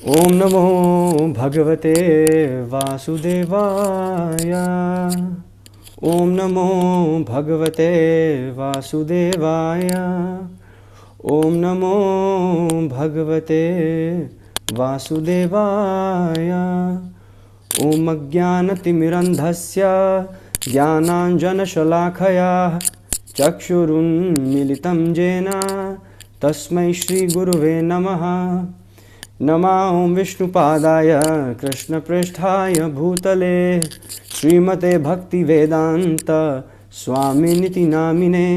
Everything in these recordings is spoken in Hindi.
ओम नमो भगवते वासुदेवाय। ओम नमो भगवते वासुदेवाय। ओम नमो भगवते वासुदेवाय। ओम अज्ञानतिमिरन्धस्य ज्ञानाञ्जनशलाखया चक्षुरुन्मीलितं येन तस्मै श्रीगुरुवे नमः। नमो विष्णुपादाय कृष्णप्रेष्ठाय भूतले श्रीमते भक्तिवेदान्त स्वामिनिति नामिने।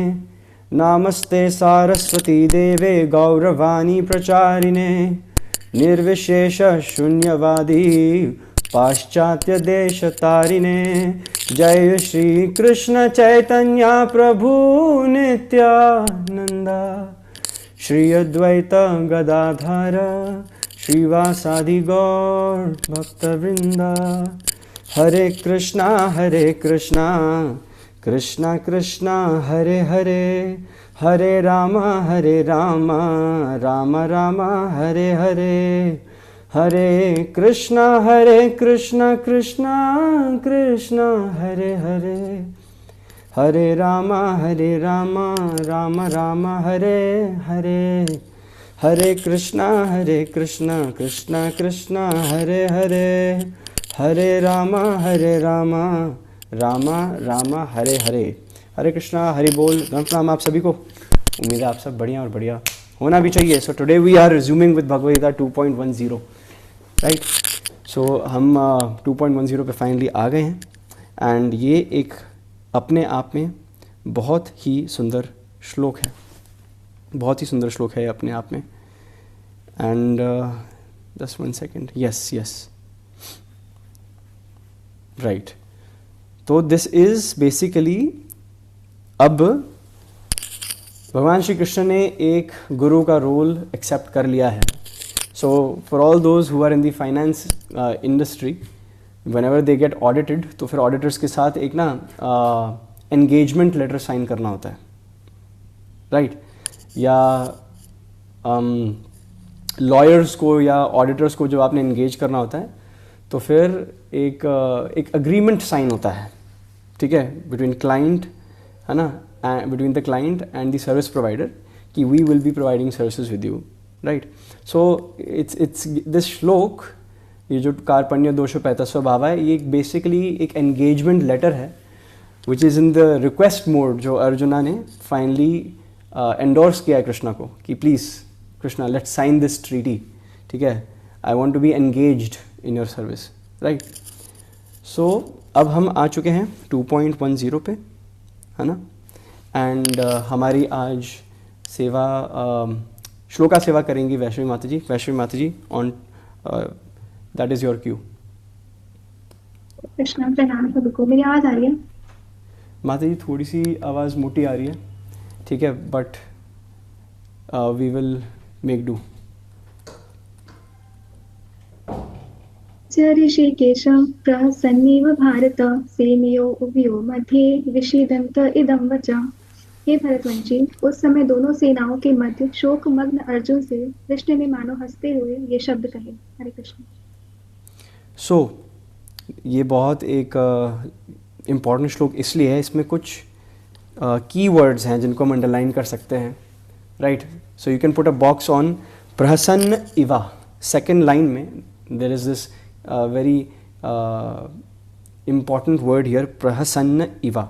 नमस्ते सारस्वती देवे गौरवाणी प्रचारिणे निर्विशेष शून्यवादी पाश्चात्य देश तारिणे। जय श्री कृष्ण चैतन्य प्रभु नित्यानंदा श्री अद्वैत गदाधर श्रीवासादि गौर भक्तवृंदा। हरे कृष्णा कृष्णा कृष्णा हरे हरे, हरे राम राम राम हरे हरे। हरे कृष्णा कृष्णा कृष्णा हरे हरे, हरे राम राम राम हरे हरे। हरे कृष्णा कृष्णा कृष्णा हरे हरे, हरे राम राम राम हरे हरे। हरे कृष्णा, हरि बोल, धन प्रणाम आप सभी को। उम्मीद है आप सब बढ़िया और बढ़िया होना भी चाहिए। So today we are resuming with Bhagavad Gita 2.10, right. So हम 2.10 पे फाइनली आ गए हैं एंड ये एक अपने आप में बहुत ही सुंदर श्लोक है, बहुत ही सुंदर श्लोक है अपने आप में। And just 1 second, yes right. तो दिस इज बेसिकली, अब भगवान श्री कृष्ण ने एक गुरु का रोल एक्सेप्ट कर लिया है। So for all those who are in the finance industry, whenever they get audited, तो फिर ऑडिटर्स के साथ एक ना एंगेजमेंट लेटर साइन करना होता है, राइट। या लॉयर्स को या ऑडिटर्स को जब आपने एंगेज करना होता है तो फिर एक अग्रीमेंट साइन होता है, ठीक है, बिटवीन क्लाइंट, है ना, between the client and the service provider कि we will be providing services with you, right. So it's this shloka, ये जो कार्पण्य दोषोपैतस्व भाव है, ये बेसिकली एक एंगेजमेंट लेटर है which is in the request mode, जो अर्जुना ने फाइनली एंडोर्स किया है कृष्णा को कि please Krishna let's sign this treaty, ठीक है, I want to be engaged in your service, right. So अब हम आ चुके हैं 2.10 पे, है ना। एंड हमारी आज सेवा श्लोका सेवा करेंगी Vaishnavi Mata ji. Vaishnavi Mata ji, on that is your cue. Krishna प्रणाम सबको। मेरी आवाज आ रही है? माता जी थोड़ी सी आवाज़ मोटी आ रही है, ठीक है, but we will make do. ऋषिकेशं प्रहसन्नेव भारत सेनयो उभयो मध्ये विषीदन्त इदं वचः। हे भरतवंशी, उस समय दोनों सेनाओं के मध्य शोकमग्न अर्जुन से कृष्ण ने मानो हंसते हुए ये शब्द कहे। हरे कृष्ण। सो ये बहुत एक इम्पॉर्टेंट श्लोक इसलिए है, इसमें कुछ की वर्ड्स हैं जिनको हम अंडरलाइन कर सकते हैं, right. So you can put a box on प्रहसन्न इवा। सेकेंड लाइन में there is this very important word here, prahasanna iva,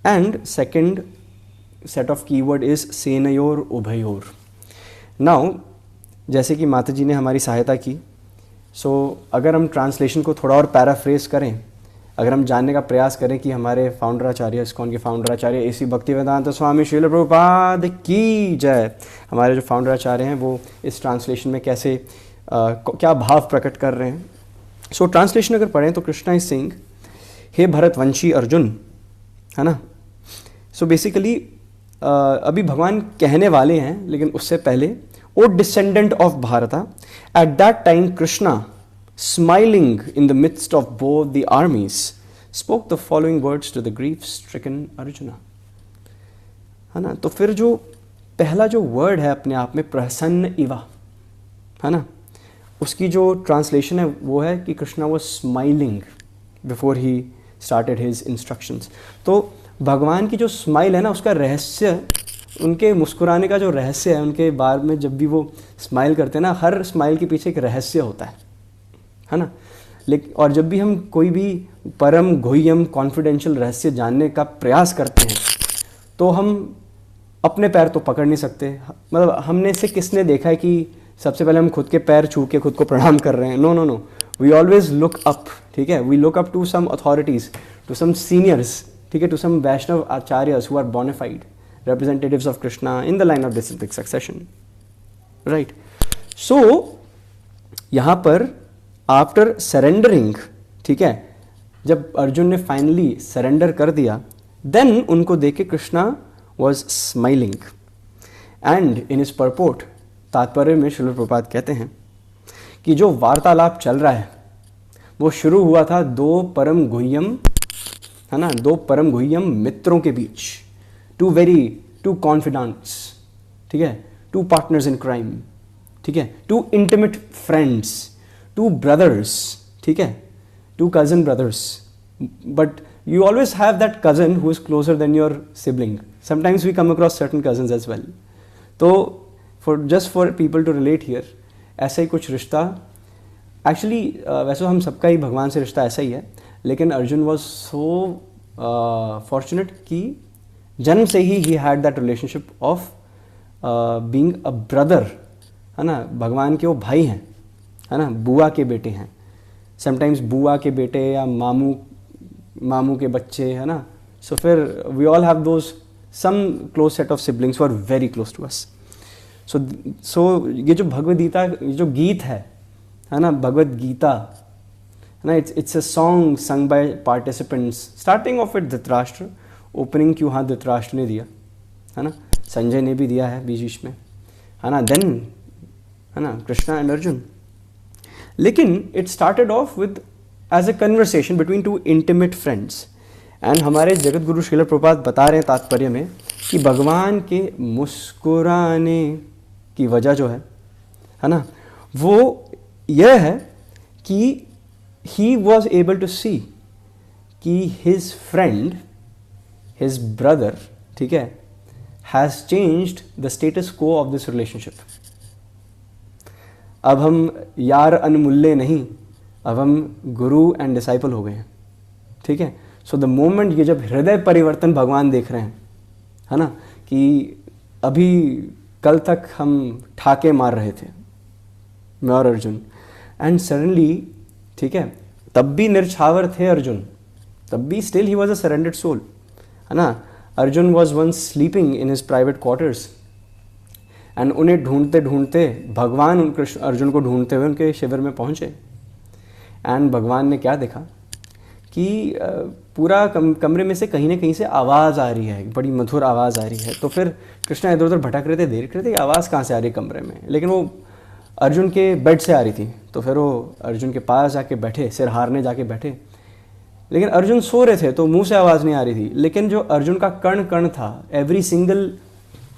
and second set of keyword is senayor ubhayor. Now जैसे कि माता जी ने हमारी सहायता की, सो अगर हम ट्रांसलेशन को थोड़ा और पैराफ्रेज करें, अगर हम जानने का प्रयास करें कि हमारे फाउंडर आचार्य, इस्कॉन के फाउंडर आचार्य एसी भक्तिवेदांत स्वामी श्रील प्रभुपाद की जय, हमारे जो फाउंडर आचार्य हैं वो इस ट्रांसलेशन में कैसे क्या भाव प्रकट कर रहे हैं। सो ट्रांसलेशन अगर पढ़ें तो कृष्णा इज सेइंग, हे भरतवंशी अर्जुन, है ना। सो बेसिकली अभी भगवान कहने वाले हैं, लेकिन उससे पहले, O descendant of Bharata, at that time Krishna smiling in the midst of both the armies spoke the following words to the grief stricken Arjuna, है ना। तो फिर जो पहला जो वर्ड है अपने आप में प्रसन्न इवा, है ना, उसकी जो ट्रांसलेशन है वो है कि Krishna was smiling before he started his instructions. तो भगवान की जो स्माइल है ना, उसका रहस्य, उनके मुस्कुराने का जो रहस्य है, उनके बारे में जब भी वो स्माइल करते हैं ना, हर स्माइल के पीछे एक रहस्य होता है ना। लेकिन और जब भी हम कोई भी परम गुह्यम कॉन्फिडेंशियल रहस्य जानने का प्रयास करते हैं तो हम अपने पैर तो पकड़ नहीं सकते। मतलब हमने से किसने देखा है कि सबसे पहले हम खुद के पैर छू के खुद को प्रणाम कर रहे हैं? No no no, we always look up, ठीक है। We look up to some authorities, to some seniors, ठीक है, to some Vaishnav acharyas who are bona fide representatives of Krishna in the line of disciplic succession, right? So यहाँ पर आफ्टर सरेंडरिंग, ठीक है, जब अर्जुन ने फाइनली सरेंडर कर दिया, देन उनको देख के Krishna was smiling. And in इस परपोर्ट, तात्पर्य में श्रील प्रभुपाद कहते हैं कि जो वार्तालाप चल रहा है वो शुरू हुआ था दो परम गुह्यम, है ना, दो परम गुह्यम मित्रों के बीच, टू कॉन्फिडेंट्स, ठीक है, टू पार्टनर्स इन क्राइम, ठीक है, to intimate friends, to brothers, ठीक है, to cousin brothers. But you always have that cousin who is closer than your sibling. Sometimes we come across certain cousins as well. तो for people to relate here, ऐसा ही कुछ रिश्ता, एक्चुअली वैसे हम सबका ही भगवान से रिश्ता ऐसा ही है, लेकिन अर्जुन वॉज सो फॉर्चुनेट कि जन्म से he had that relationship of being a brother, है ना। भगवान के वो भाई हैं, है ना, बुआ के बेटे हैं, समटाइम्स बुआ के बेटे या मामू के बच्चे, है ना। सो फिर we all have those some close set of siblings who are very close to us. So ये जो भगवद गीता, ये जो गीत है ना, भगवद गीता, है ना, it's a song sung by participants, starting of it Dhritarashtra, opening क्यों हाँ धृतराष्ट्र ने दिया, है ना, संजय ने भी दिया है बीच बीच में, है ना, देन, है ना, कृष्णा एंड अर्जुन। लेकिन it started off with as a conversation between two intimate friends. And हमारे जगत गुरु श्रील प्रभुपाद बता रहे हैं तात्पर्य में कि भगवान के मुस्कुराने की वजह जो है ना, वो यह है कि ही वॉज एबल टू सी कि हिज फ्रेंड, हिज ब्रदर, ठीक है, हैज चेंज्ड द स्टेटस को ऑफ दिस रिलेशनशिप। अब हम यार अनमुल्ले नहीं, अब हम गुरु एंड डिसाइपल हो गए हैं, ठीक है। सो द मोमेंट, ये जब हृदय परिवर्तन भगवान देख रहे हैं, है ना, कि अभी कल तक हम ठाके मार रहे थे मैं और अर्जुन, एंड सडनली, ठीक है, तब भी निर्छावर थे अर्जुन, तब भी still he was a surrendered soul, है ना। Arjun was once sleeping in his private quarters, and उन्हें ढूंढते ढूंढते भगवान कृष्ण अर्जुन को ढूंढते हुए उनके शिविर में पहुंचे। एंड भगवान ने क्या देखा कि पूरा कमरे में से कहीं ना कहीं से आवाज़ आ रही है, बड़ी मधुर आवाज़ आ रही है। तो फिर कृष्णा इधर उधर भटक रहे थे, देख रहे थे कि आवाज़ कहाँ से आ रही है कमरे में, लेकिन वो अर्जुन के बेड से आ रही थी। तो फिर वो अर्जुन के पास जाके बैठे, सिर हारने जाके बैठे, लेकिन अर्जुन सो रहे थे तो मुंह से आवाज़ नहीं आ रही थी, लेकिन जो अर्जुन का कण कण था, every single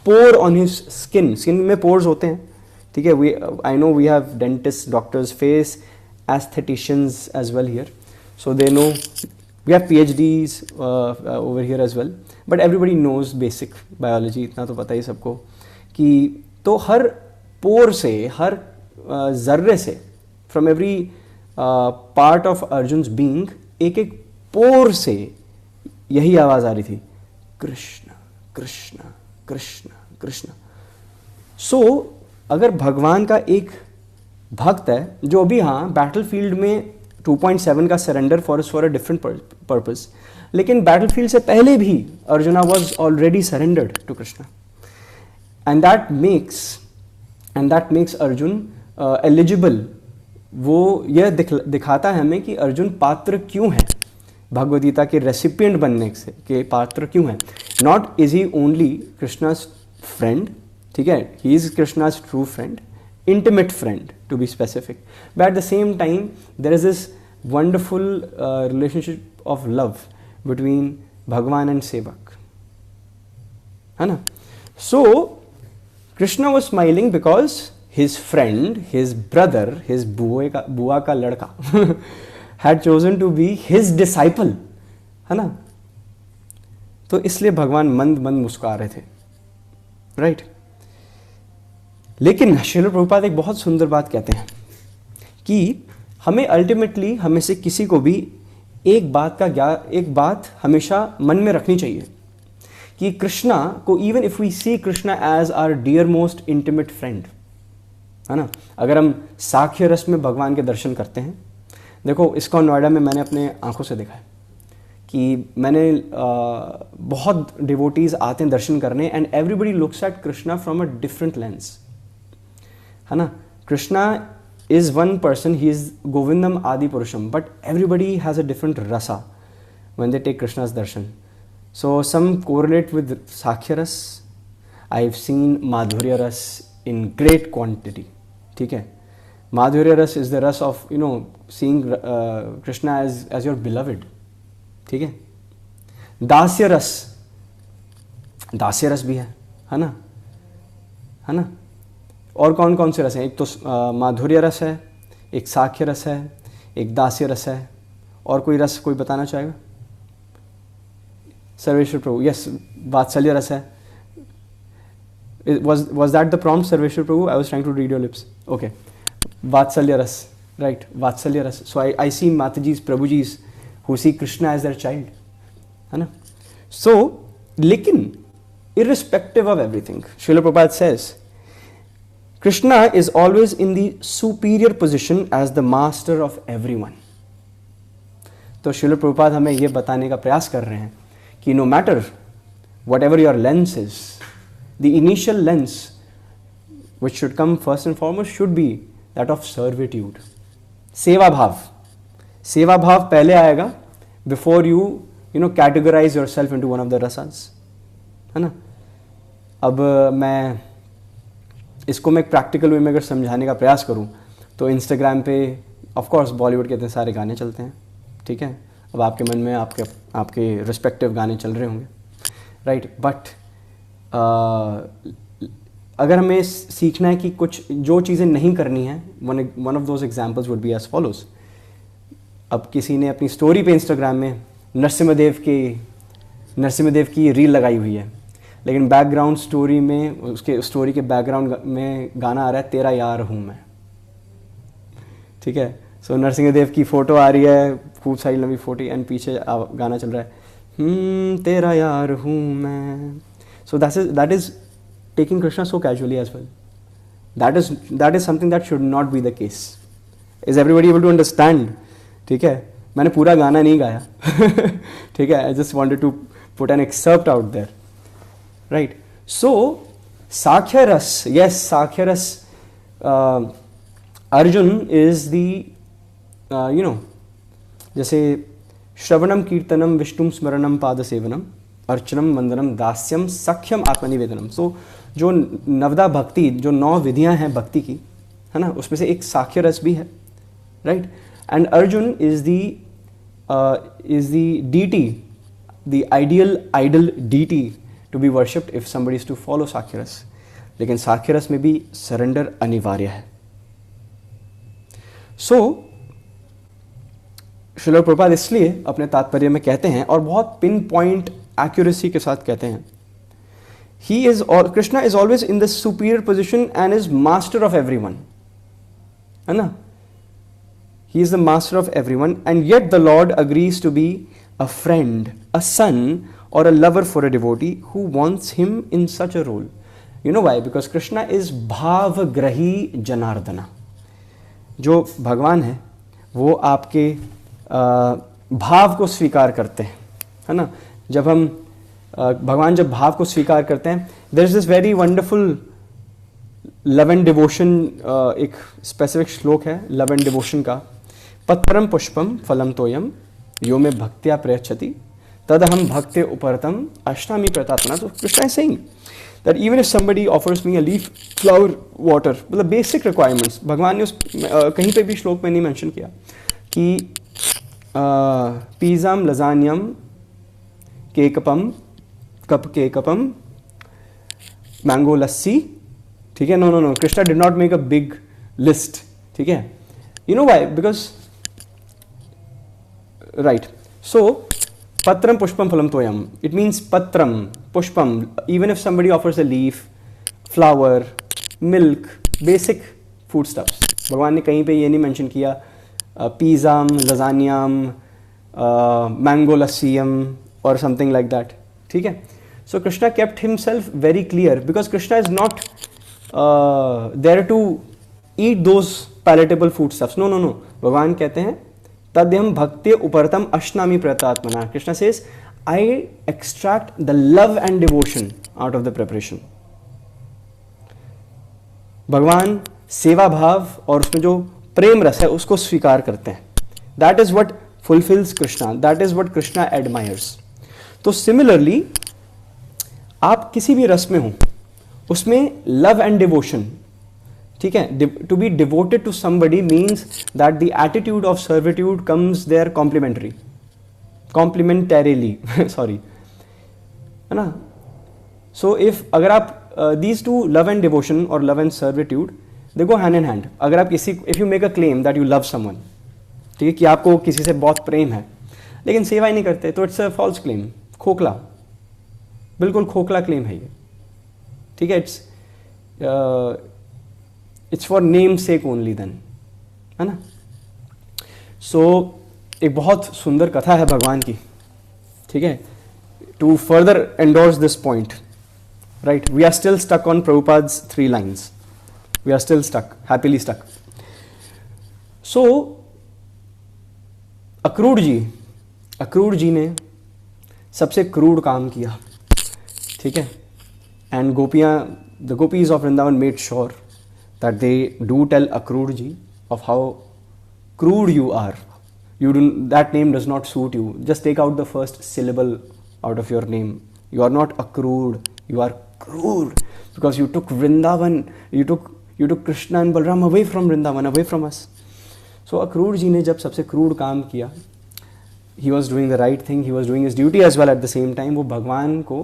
pore on his skin में पोर्स होते हैं, ठीक है। I know we have dentist, doctors, face aestheticians as well here, so they know, we have PhDs over here as well, but everybody knows basic biology, इतना तो पता ही सबको कि तो हर पोर से, हर जर्रे से, from every part of Arjun's being, एक एक पोर से यही आवाज़ आ रही थी, कृष्ण कृष्ण कृष्ण कृष्ण। सो अगर भगवान का एक भक्त है जो अभी, हाँ, बैटलफील्ड में 2.7 का surrender for a different purpose, लेकिन बैटलफील्ड से पहले भी Arjuna was already surrendered to Krishna, and that makes Arjun eligible. वो यह दिखाता है हमें कि अर्जुन पात्र क्यों है, भगवद गीता के रेसिपिएंट बनने से के पात्र क्यों है। Not is he only Krishna's friend, ठीक है, he is Krishna's true friend, intimate friend to be specific, but at the same time there is this wonderful relationship of love between Bhagwan and Sevak, है ना। So Krishna was smiling because his friend, his brother, his बुआ का लड़का had chosen to be his disciple, है ना? तो इसलिए भगवान मंद मंद मुस्कुरा रहे थे, राइट? लेकिन श्रील प्रभुपाद एक बहुत सुंदर बात कहते हैं कि हमें अल्टीमेटली हमें से किसी को भी एक बात हमेशा मन में रखनी चाहिए कि कृष्णा को, even if we see Krishna as our dear most intimate friend, है ना, अगर हम साख्य रस में भगवान के दर्शन करते हैं, देखो इसको नोएडा में मैंने अपने आंखों से देखा है कि मैंने बहुत डिवोटीज आते हैं दर्शन करने and everybody looks at Krishna from a different lens, है ना. Krishna is one person, he is Govindam Adi Purusham, but everybody has a different rasa when they take Krishna's darshan. So some correlate with Sakhya ras. I've seen Madhurya ras in great quantity. ठीक है, Madhurya ras is the ras of, you know, seeing Krishna as your beloved. ठीक है. दास्य रस भी है ना, है ना. और कौन कौन से रस हैं? एक तो माधुर्य रस है, एक साख्य रस है, एक दास्य रस है, और कोई रस कोई बताना चाहेगा? सर्वेश्वर प्रभु, यस, वात्सल्य रस है. was that the prompt, Sarveshwar Prabhu? I was trying to read your lips. Okay, वात्सल्य रस, right, वात्सल्य रस. So I see माताजी's, प्रभुजी's who see Krishna as their child, है ना. So लेकिन irrespective of everything, Srila Prabhupada says Krishna is always in the superior position as the master of everyone. तो श्रील प्रभुपाद हमें ये बताने का प्रयास कर रहे हैं कि no matter whatever your lens is, the initial lens which should come first and foremost should be that of servitude. सेवा भाव पहले आएगा before you know categorize yourself into one of the rasas, है ना. अब इसको मैं एक प्रैक्टिकल वे में अगर समझाने का प्रयास करूं तो इंस्टाग्राम पे ऑफ कोर्स बॉलीवुड के इतने सारे गाने चलते हैं, ठीक है. अब आपके मन में आपके रिस्पेक्टिव गाने चल रहे होंगे, राइट. बट अगर हमें सीखना है कि कुछ जो चीज़ें नहीं करनी है, one of those examples would be as follows. अब किसी ने अपनी स्टोरी पे इंस्टाग्राम में नरसिम्हदेव की रील लगाई हुई है, लेकिन बैकग्राउंड स्टोरी में, उसके स्टोरी के बैकग्राउंड में गाना आ रहा है तेरा यार हूँ मैं, ठीक है. सो नरसिंहदेव की फ़ोटो आ रही है, खूब सारी लंबी फोटो, एंड पीछे गाना चल रहा है तेरा यार हूँ मैं. So that is taking Krishna so casually as well. That is something that should not be the case. Is everybody able to understand? ठीक है, मैंने पूरा गाना नहीं गाया ठीक है, I just wanted to put an excerpt out there, right. So Sakhya ras, yes, Sakhya ras, Arjun is the you know, जैसे श्रवणम कीर्तनम विष्णुम स्मरणम पाद सेवनम अर्चनम वंदनम दास्यम सख्यम आत्मनिवेदनम. सो जो नवदा भक्ति, जो 9 विधियां हैं भक्ति की, है ना, उसमें से एक साख्य रस भी है, right. And Arjun is the deity, the ideal deity to be worshipped if somebody is to follow साख्य रस. लेकिन साख्य रस में भी सरेंडर अनिवार्य है. सो श्रील प्रभुपाद इसलिए अपने तात्पर्य में कहते हैं, और बहुत पिन पॉइंट एक्यूरेसी के साथ कहते हैं, Krishna is always in the superior position and is master of everyone, है ना. He is the master of everyone and yet the lord agrees to be a friend, a son or a lover for a devotee who wants him in such a role. You know why? Because Krishna is bhavagrahi Janardana. जो भगवान है वो आपके भाव को स्वीकार करते हैं, है ना. जब हम भगवान जब भाव को स्वीकार करते हैं, there is this very wonderful love and devotion, एक स्पेसिफिक श्लोक है लव एंड डिवोशन का. पत्रम पुष्पम फलम तोयम यो में भक्त्या प्रयच्छति तदहम भक्ते उपरतम अष्टामी प्रतापना. So Krishna is saying that even if somebody offers me a leaf, flower, water, मतलब बेसिक रिक्वायरमेंट्स, भगवान ने उस कहीं पे भी श्लोक में नहीं मेंशन किया कि पिज़्ज़ाम लजानियम केकपम कप केकपम मैंगो लस्सी ठीक है, no no no, Krishna did not make a big list, ठीक है. You know why? Because right, so patram pushpam phalam toyam, it means patram pushpam, even if somebody offers a leaf, flower, milk, basic foodstuffs. भगवान ने कहीं पे ये नहीं मेंशन किया पिज़ाम, लजानियाम, मैंगो लस्सीयम और समथिंग लाइक दैट, ठीक है. So Krishna kept himself very clear because Krishna is not there to eat those palatable foodstuffs. No no no, भगवान कहते हैं तद्यम भक्ति उपरतम अश्नामी प्रयतात्मना. Krishna says I extract the love and devotion out of the preparation. भगवान सेवा भाव और उसमें जो प्रेम रस है उसको स्वीकार करते हैं. That is what fulfils Krishna, that is what Krishna admires. तो सिमिलरली आप किसी भी रस में हो उसमें लव एंड डिवोशन, ठीक है, to be devoted to somebody means that the attitude of servitude comes there complimentarily sorry, है ना. सो इफ अगर आप these two love and devotion और love and servitude they go hand in hand. अगर आप किसी, if you make a claim that you love someone, ठीक है, कि आपको किसी से बहुत प्रेम है लेकिन सेवा ही नहीं करते, तो इट्स अ फॉल्स क्लेम, खोखला, बिल्कुल खोखला क्लेम है ये, ठीक है. It's for name sake only then, है ना. सो एक बहुत सुंदर कथा है भगवान की, ठीक है, to further endorse this point, right. We are still stuck on Prabhupada's 3 lines. We are still stuck, happily stuck. So Akrur ji ने सबसे क्रूर काम किया, ठीक है. एंड गोपियाँ, the gopis of Vrindavan made sure that they do tell Akrur ji of how crude you are. That name does not suit you. Just take out the first syllable out of your name. You are not Akrur, you are crude, because you took Vrindavan, you took Krishna and Balram away from Vrindavan, away from us. So Akrur ji ने जब सबसे क्रूड काम किया, he was doing the right thing, he was doing his duty as well at the same time. वो भगवान को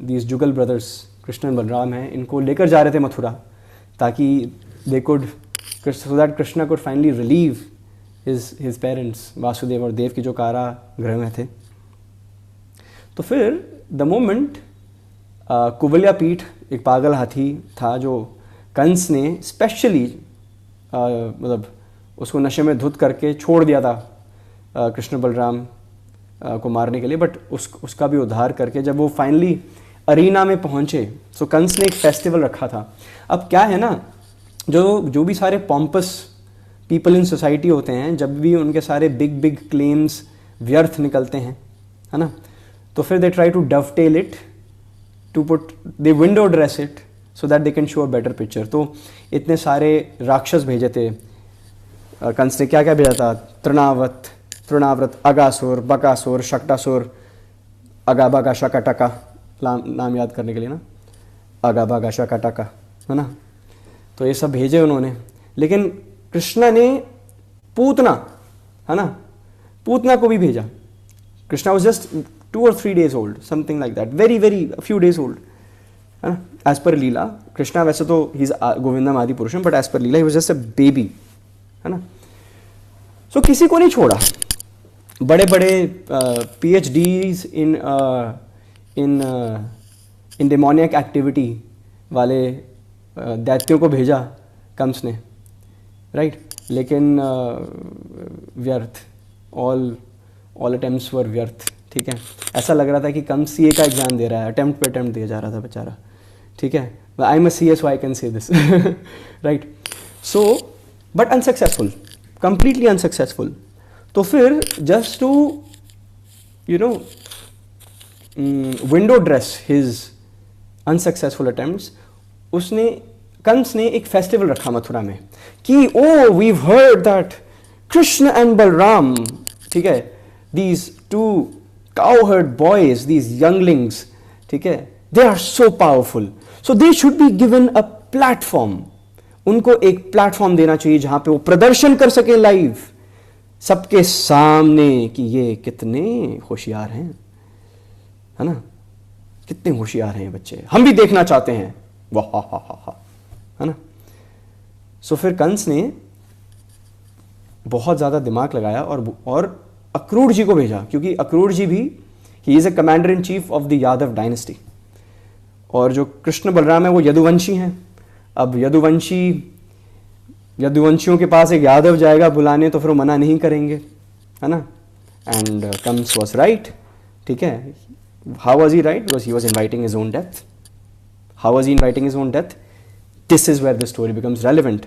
these Jugal brothers Krishna and Balram हैं, इनको लेकर जा रहे थे मथुरा, ताकि they could, so that Krishna could finally relieve his parents Vasudev और देव की जो कारागृह में थे. तो फिर द मोमेंट कुवल्या पीठ, एक पागल हाथी था जो कंस ने स्पेशली मतलब उसको नशे में धुत करके छोड़ दिया था कृष्ण बलराम को मारने के लिए, बट उसका भी उद्धार करके जब वो फाइनली अरीना में पहुंचे, सो कंस ने एक फेस्टिवल रखा था. अब क्या है ना, जो भी सारे पॉम्पस पीपल इन सोसाइटी होते हैं, जब भी उनके सारे बिग क्लेम्स व्यर्थ निकलते हैं, है ना, तो फिर they try to dovetail it, to put, they window dress it so that they can show a better picture. तो इतने सारे राक्षस भेजे थे कंस ने. क्या क्या भेजा था? तृणाव्रत, अगासुर, बकासुर, शक्टासुर, अगाबागा शकटका, नाम याद करने के लिए ना, अगाबागा शकटका, है ना. तो ये सब भेजे उन्होंने, लेकिन कृष्णा ने पूतना, है ना, पूतना को भी भेजा. Krishna was just 2 or 3 days old, something like that, very few days old, है ना. एज पर लीला, कृष्णा वैसे तो ही इज गोविंदम आदि पुरुषम, but as per lila he was just a baby, है ना. सो किसी को नहीं छोड़ा. बड़े PhDs इन डेमोनियक एक्टिविटी वाले दैत्यों को भेजा कंस ने, राइट. लेकिन व्यर्थ, ऑल अटेम्प्ट्स वर व्यर्थ, ठीक है. ऐसा लग रहा था कि कंस सीए का एग्जाम दे रहा है, अटेम्प्ट पे अटेम्प्ट दिया जा रहा था बेचारा, ठीक है. I am a CA so I can say this, right. So but unsuccessful, completely unsuccessful. तो फिर just to window dress his unsuccessful attempts, Kansa ने एक फेस्टिवल रखा मथुरा में कि O we heard that Krishna and Balram, ठीक है, these 2 cowherd boys, these younglings, ठीक है, they are so powerful, so they should be given a platform. उनको एक प्लेटफॉर्म देना चाहिए जहां पे वो प्रदर्शन कर सके लाइव सबके सामने कि ये कितने होशियार हैं, है ना. कितने होशियार हैं ये बच्चे, हम भी देखना चाहते हैं, वाह हा हा हा हा, है ना। सो फिर कंस ने बहुत ज़्यादा दिमाग लगाया और अक्रूर जी को भेजा, क्योंकि अक्रूर जी भी he is a commander in chief of the Yadav dynasty, और जो कृष्ण बलराम है वो यदुवंशी हैं। अब यदुवंशियों के पास एक यादव जाएगा बुलाने तो फिर वो मना नहीं करेंगे, है ना। एंड कंस वॉज राइट, ठीक है। How was he right? Because he was inviting his own death. How was he inviting his own death? This is where the story becomes relevant.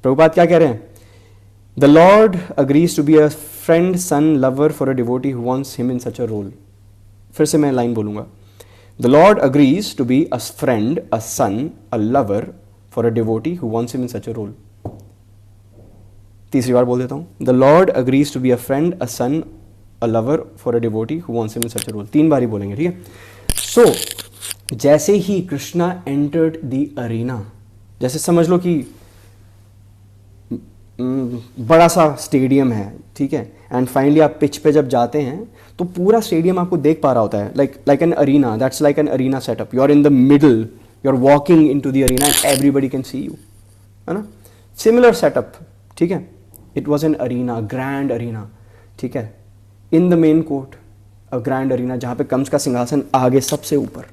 Prabhupada क्या कह रहे हैं? The lord agrees to be a friend, son, lover for a devotee who wants him in such a role. फिर से मैं लाइन बोलूंगा। The lord agrees to be a friend, a son, a lover for a devotee who wants him in such a role. तीसरी बार बोल देता हूं। The lord agrees to be a friend, a son, a lover for a devotee who wants him in such a role. 3 बार ही बोलेंगे, ठीक है। सो जैसे ही कृष्णा एंटर्ड द अरीना, जैसे समझ लो कि बड़ा सा स्टेडियम है, ठीक है, एंड फाइनली आप पिच पे जब जाते हैं तो पूरा स्टेडियम आपको देख पा रहा होता है, like an arena, that's like an arena setup. You are in the middle, you are walking in to the arena and everybody can see you, है ना। सिमिलर सेटअप, ठीक है। It was an arena, grand arena, ठीक है, in the main court, a grand arena, जहाँ पे कंस का सिंहासन आगे सबसे ऊपर,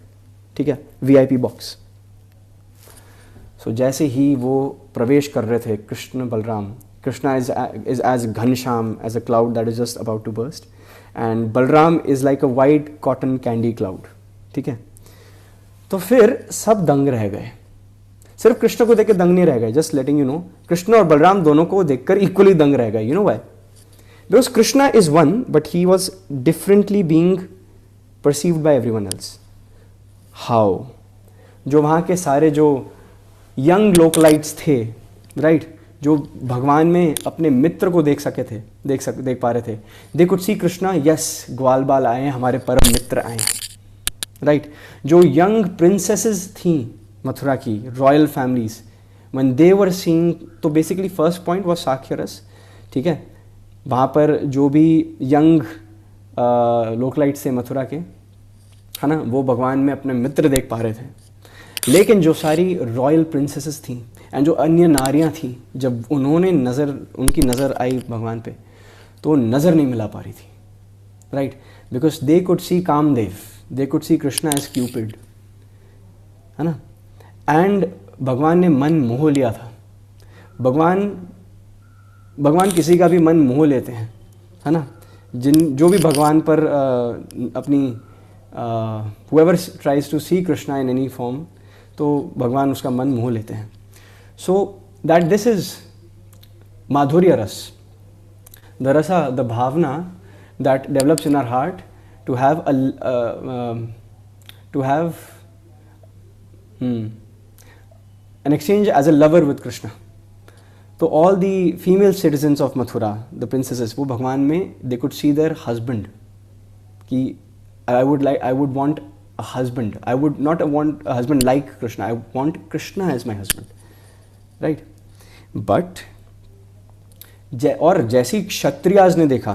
ठीक है, VIP बॉक्स। सो जैसे ही वो प्रवेश कर रहे थे Krishna Balram, Krishna is as Ghanshyam as a cloud that is just about to burst, and Balram is like a white cotton candy cloud, ठीक है। तो फिर सब दंग रह गए, सिर्फ कृष्ण को देख के दंग नहीं रह गए, just letting you know, Krishna और बलराम दोनों को देखकर इक्वली दंग रह गए। You know why? Because Krishna is one but he was differently being perceived bye everyone else. How? जो वहाँ के सारे जो यंग लोकलाइट्स थे, राइट, जो भगवान में अपने मित्र को देख पा रहे थे, दे कुड सी कृष्णा, यस, ग्वाल बाल आए हैं, हमारे परम मित्र आए हैं, राइट। जो यंग प्रिंसेसेस थी मथुरा की, royal families, when they were seeing, तो बेसिकली फर्स्ट पॉइंट वाज साक्षरस, ठीक है। वहाँ पर जो भी यंग लोकलाइट्स थे मथुरा के, है ना, वो भगवान में अपने मित्र देख पा रहे थे। लेकिन जो सारी रॉयल प्रिंसेसेस थी एंड जो अन्य नारियां थी, जब उनकी नज़र आई भगवान पे, तो नज़र नहीं मिला पा रही थी, right, because they could see Kamdev, they could see Krishna as cupid, है ना। एंड भगवान ने मन मोह लिया था। भगवान किसी का भी मन मोह लेते हैं, है ना। जो भी भगवान पर अपनी whoever tries to see Krishna in any form, तो भगवान उसका मन मोह लेते हैं। सो दैट दिस इज माधुर्य रस, the rasa, the bhavana that develops in our heart to have an exchange as a lover with Krishna. तो all the female citizens of Mathura, the princesses, वो भगवान में they could see their husband, कि I would want a husband. I would not want a husband like Krishna. I want Krishna as my husband, right? But और जैसी क्षत्रियाज ने देखा,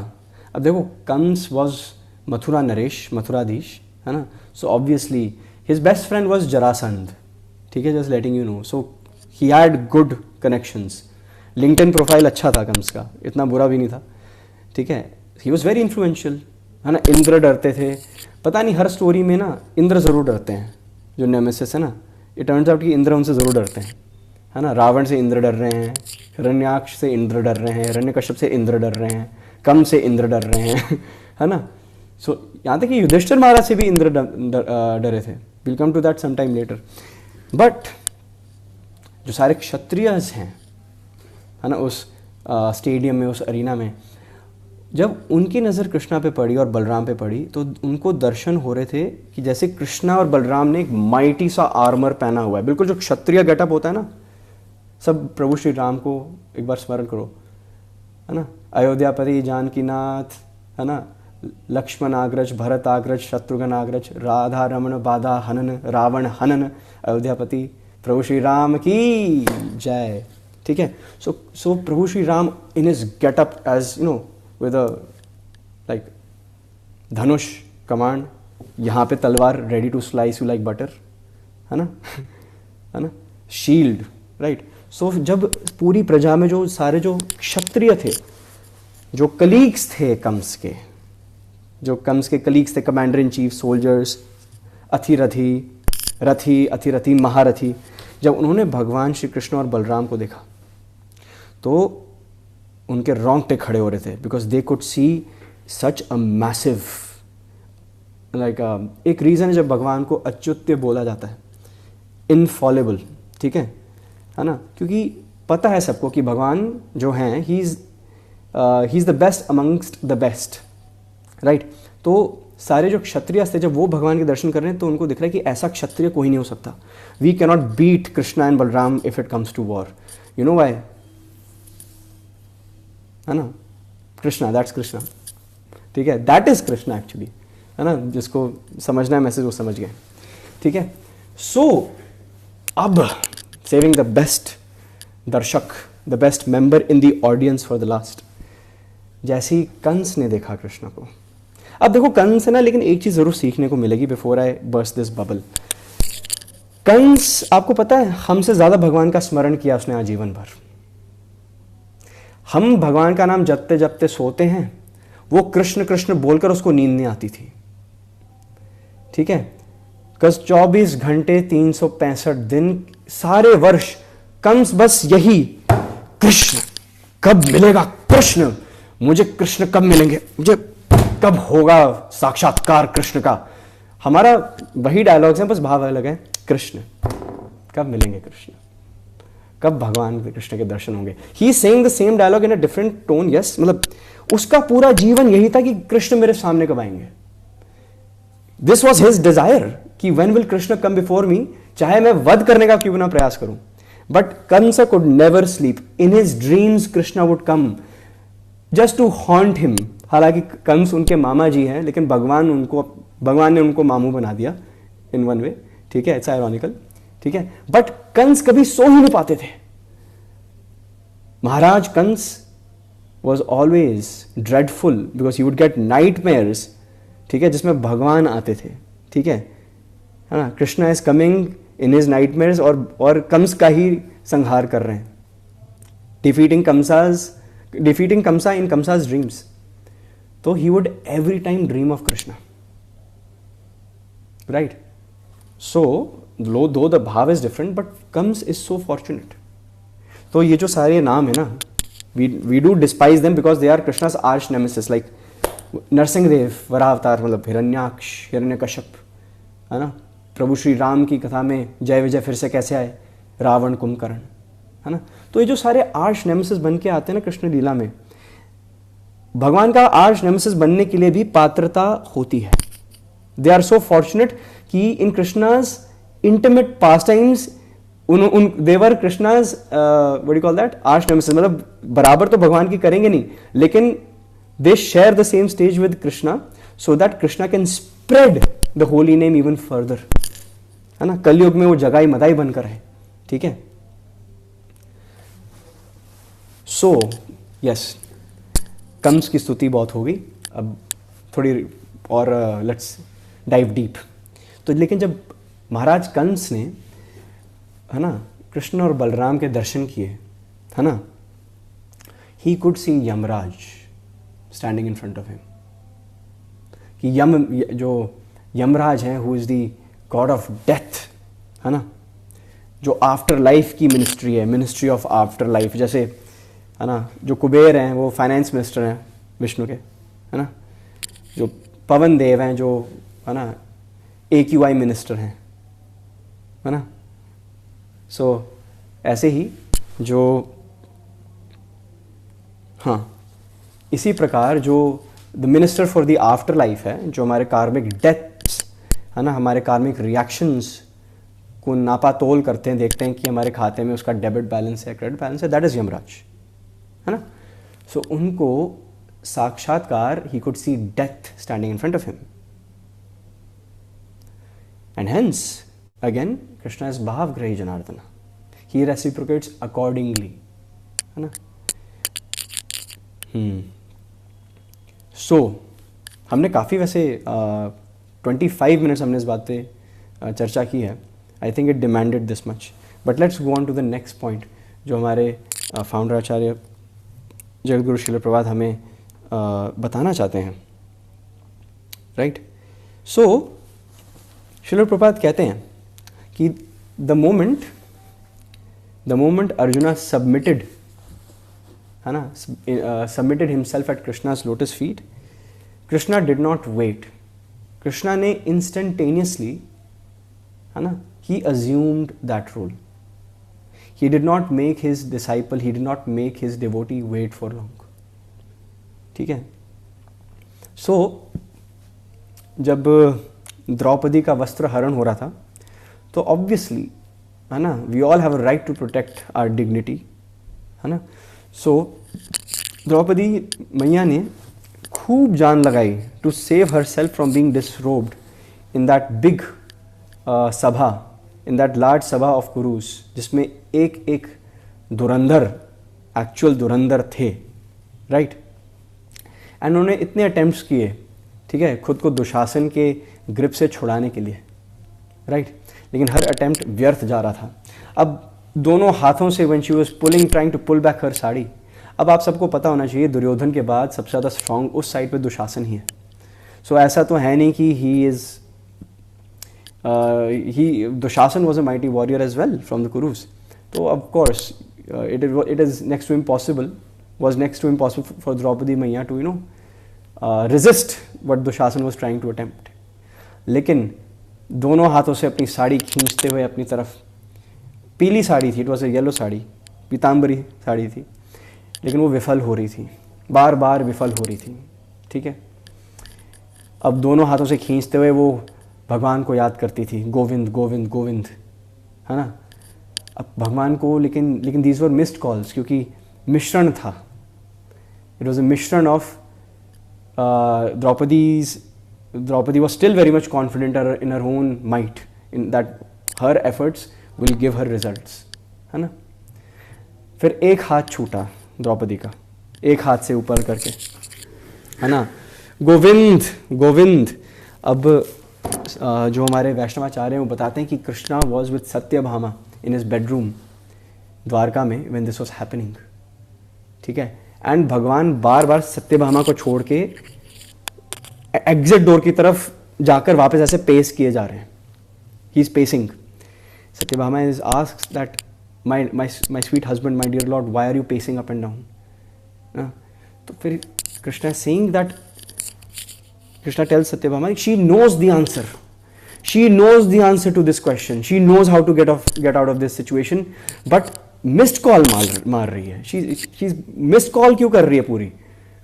अब देखो कंस was मथुरा नरेश, मथुराधीश, है ना। So obviously his best friend was Jarasandh, ठीक है, just letting you know. So he had good connections. LinkedIn profile अच्छा था कंस का, इतना बुरा भी नहीं था, ठीक है। ही वॉज वेरी इन्फ्लुएंशियल, है ना। इंद्र डरते थे, पता नहीं हर स्टोरी में ना इंद्र ज़रूर डरते हैं, जो नेमेसिस है ना, इट टर्न्स आउट कि इंद्र उनसे ज़रूर डरते हैं, है ना। रावण से इंद्र डर रहे हैं, हिरण्याक्ष से इंद्र डर रहे हैं, हिरण्यकश्यप से इंद्र डर रहे हैं, कम से इंद्र डर रहे हैं, है ना। सो यहाँ तक कि युधिष्ठिर महाराज से भी इंद्र डरे थे। Will come to that some time later. But जो सारे क्षत्रियज हैं, है ना, उस स्टेडियम में, उस अरीना में, जब उनकी नज़र कृष्णा पे पड़ी और बलराम पे पड़ी, तो उनको दर्शन हो रहे थे कि जैसे कृष्णा और बलराम ने एक माइटी सा आर्मर पहना हुआ है, बिल्कुल जो क्षत्रिय गेटअप होता है ना। सब प्रभु श्री राम को एक बार स्मरण करो, है ना। अयोध्यापति जानकीनाथ, है ना, लक्ष्मण आग्रज, भरत आग्रज, शत्रुघ्न आग्रज, राधा रमण बाधा हनन, रावण हनन, अयोध्यापति, प्रभु श्री राम की जय, ठीक है। So Prabhu Shri Ram in his getup as you know, with a like dhanush command, यहाँ पे तलवार ready to slice you like butter, है ना है ना, शील्ड, राइट। सो जब पूरी प्रजा में जो सारे जो क्षत्रिय थे, जो कलीग्स थे कंस के, जो कंस के कलीग्स थे, कमांडर इन चीफ, सोल्जर्स, अथिरथी, रथी, अथिरथी, महारथी, जब उन्होंने भगवान श्री कृष्ण और बलराम को देखा तो उनके रोंगटे खड़े हो रहे थे, because they could C such a massive, like एक रीज़न है जब भगवान को अच्युत्य बोला जाता है, इनफॉलेबल, ठीक है ना, क्योंकि पता है सबको कि भगवान जो हैं he is the best amongst the best, right. तो सारे जो क्षत्रिय थे जब वो भगवान के दर्शन कर रहे हैं तो उनको दिख रहा है कि ऐसा क्षत्रिय कोई नहीं हो सकता। We cannot beat Krishna and Balram if it comes to war. You know why, है ना, कृष्णा, दैट्स कृष्णा, ठीक है, दैट इज कृष्णा एक्चुअली, है ना, जिसको समझना है मैसेज वो समझ गए, ठीक है। सो अब सेविंग द बेस्ट दर्शक, the best member in the audience for the last, जैसे ही कंस ने देखा कृष्ण को, अब देखो कंस है ना, लेकिन एक चीज जरूर सीखने को मिलेगी before I burst this bubble. Kansa, आपको पता है, हमसे ज्यादा भगवान का स्मरण किया उसने आजीवन भर। हम भगवान का नाम जपते जपते सोते हैं, वो कृष्ण कृष्ण बोलकर उसको नींद नहीं आती थी, ठीक है। 24 घंटे 365 दिन सारे वर्ष कंस बस यही, कृष्ण कब मिलेगा, कृष्ण, मुझे कृष्ण कब मिलेंगे, मुझे कब होगा साक्षात्कार कृष्ण का। हमारा वही डायलॉग्स हैं, बस भाव अलग है, कृष्ण कब मिलेंगे, कृष्ण कब भगवान कृष्ण के दर्शन होंगे। He saying the same dialogue in a different tone, yes, मतलब उसका पूरा जीवन यही था कि कृष्ण मेरे सामने कब आएंगे। दिस वॉज हिज डिजायर कि when will Krishna come before me, चाहे मैं वध करने का क्यों ना प्रयास करूं। But Kansa could never sleep, in his dreams Krishna would come just to haunt him. हालांकि कंस उनके मामा जी हैं, लेकिन भगवान ने उनको मामू बना दिया इन वन वे, ठीक है, इट्स आयरॉनिकल, ठीक है। बट कंस कभी सो ही नहीं पाते थे। Maharaj Kansa was always dreadful because he would get nightmares, ठीक है, जिसमें भगवान आते थे, ठीक है ना। Krishna is coming in his nightmares और कंस का ही संहार कर रहे हैं, defeating Kansa in Kansa's dreams. तो he would every time dream of Krishna, right? So though the bhav is different, but Kams is so fortunate. तो ये जो सारे नाम है ना, we do despise them because they are Krishna's arch nemesis, like Narsingh Dev वरावतार, मतलब हिरण्याक्ष, हिरण्यकश्यप, है ना। प्रभु श्री राम की कथा में जय विजय फिर से कैसे आए, रावण कुंभकर्ण, है ना। तो ये जो सारे आर्च नेमेसिस बन के आते हैं ना कृष्ण लीला में, भगवान का आर्च नेमेसिस बनने के लिए भी पात्रता होती है। दे आर सो फॉर्चुनेट कि in Krishna's intimate pastimes they were Krishna's what do call that, arch nemesis, मतलब बराबर तो भगवान की करेंगे नहीं, लेकिन they share the same stage with Krishna so that Krishna can spread the holy name even further, है ना। कलयुग में वो जगाई मदाई बनकर है, ठीक है। सो यस, कंस की स्तुति बहुत हो गई, अब थोड़ी और लेट्स डाइव डीप। तो लेकिन जब महाराज कंस ने, है ना, कृष्ण और बलराम के दर्शन किए, है ना, ही could C Yamraj standing in front of him, कि जो यमराज हैं, who is the God of death, है ना, जो आफ्टर लाइफ की मिनिस्ट्री है, मिनिस्ट्री ऑफ आफ्टर लाइफ। जैसे, है ना, जो कुबेर हैं वो फाइनेंस मिनिस्टर हैं विष्णु के, है ना, जो पवन देव हैं जो, है ना, AQI मिनिस्टर हैं, है ना। सो ऐसे ही जो, हाँ, इसी प्रकार जो the minister for the after life है, जो हमारे कार्मिक डेथ्स, है ना, हमारे कार्मिक रिएक्शंस को नापा तोल करते हैं, देखते हैं कि हमारे खाते में उसका डेबिट बैलेंस है, क्रेडिट बैलेंस है, दैट इज यमराज, है ना। सो उनको साक्षात्कार, he could see death standing in front of him, and hence again Krishna is भावग्रही जनार्दन, ही रेसिप्रोकेट्स अकॉर्डिंगली, है ना। सो हमने काफ़ी वैसे 25 मिनट्स हमने इस बात पे चर्चा की है. I think it demanded this much. But let's go on to the next point जो हमारे फाउंडर आचार्य जगतगुरु श्रील प्रभुपाद हमें बताना चाहते हैं. राइट. सो श्रील प्रभुपाद कहते हैं कि द मोमेंट अर्जुना सबमिटेड, है ना, submitted himself at Krishna's lotus feet, Krishna did not wait. Krishna ने इंस्टेंटेनियसली, है ना, he assumed that role. He did not make his disciple, he did not make his devotee wait for long. ठीक है. So जब द्रौपदी का वस्त्र हरण हो रहा था तो ऑब्वियसली, है ना, we all have a right to protect our dignity, है ना. सो द्रौपदी मैया ने खूब जान लगाई to save herself from being disrobed in that big sabha, in that large sabha of Kurus, जिसमें एक एक धुरंधर, एक्चुअल धुरंधर थे. राइट. एंड उन्होंने इतने अटेम्प्ट्स किए, ठीक है, खुद को दुशासन के ग्रिप से छुड़ाने के लिए. राइट. लेकिन हर अटेम्प्ट व्यर्थ जा रहा था. अब दोनों हाथों से when she was pulling, trying to pull back her sari. अब आप सबको पता होना चाहिए दुर्योधन के बाद सबसे ज़्यादा स्ट्रांग उस साइड पे दुशासन ही है. सो ऐसा तो है नहीं कि Dushasan was a mighty warrior as well from the Kurus. तो of course it is next to impossible for Draupadi Maiya to resist what Dushasana was trying to attempt. लेकिन दोनों हाथों से अपनी साड़ी खींचते हुए अपनी तरफ, पीली साड़ी थी, it was a yellow sari, Pitambari sari थी, लेकिन वो विफल हो रही थी, बार बार विफल हो रही थी. ठीक है. अब दोनों हाथों से खींचते हुए वो भगवान को याद करती थी, गोविंद गोविंद गोविंद, है ना. अब भगवान को लेकिन दीज वर मिस्ड कॉल्स, क्योंकि मिश्रण था. इट वॉज अ मिश्रण of Draupadi was still very much confident in her own might, in that her efforts will give her results, है ना. फिर एक हाथ छूटा द्रौपदी का, एक हाथ से ऊपर करके, है ना, गोविंद गोविंद. अब जो हमारे वैष्णवाचार्य हैं वो बताते हैं कि Krishna was with Satyabhama in his bedroom Dwarka में व्हेन दिस वॉज हैपनिंग. ठीक है. एंड भगवान बार बार सत्यभामा को छोड़ के एग्जिट डोर की तरफ जाकर वापस ऐसे पेस किए जा रहे हैं. He is pacing. Satyabhama is asked that my sweet husband, my dear lord, why are you pacing up and down. तो फिर Krishna saying that, Krishna tells Satyabhama she knows the answer, she knows the answer to this question, she knows how to get out of this situation, but missed call मार रही है. शी मिस्ड कॉल क्यों कर रही है? पूरी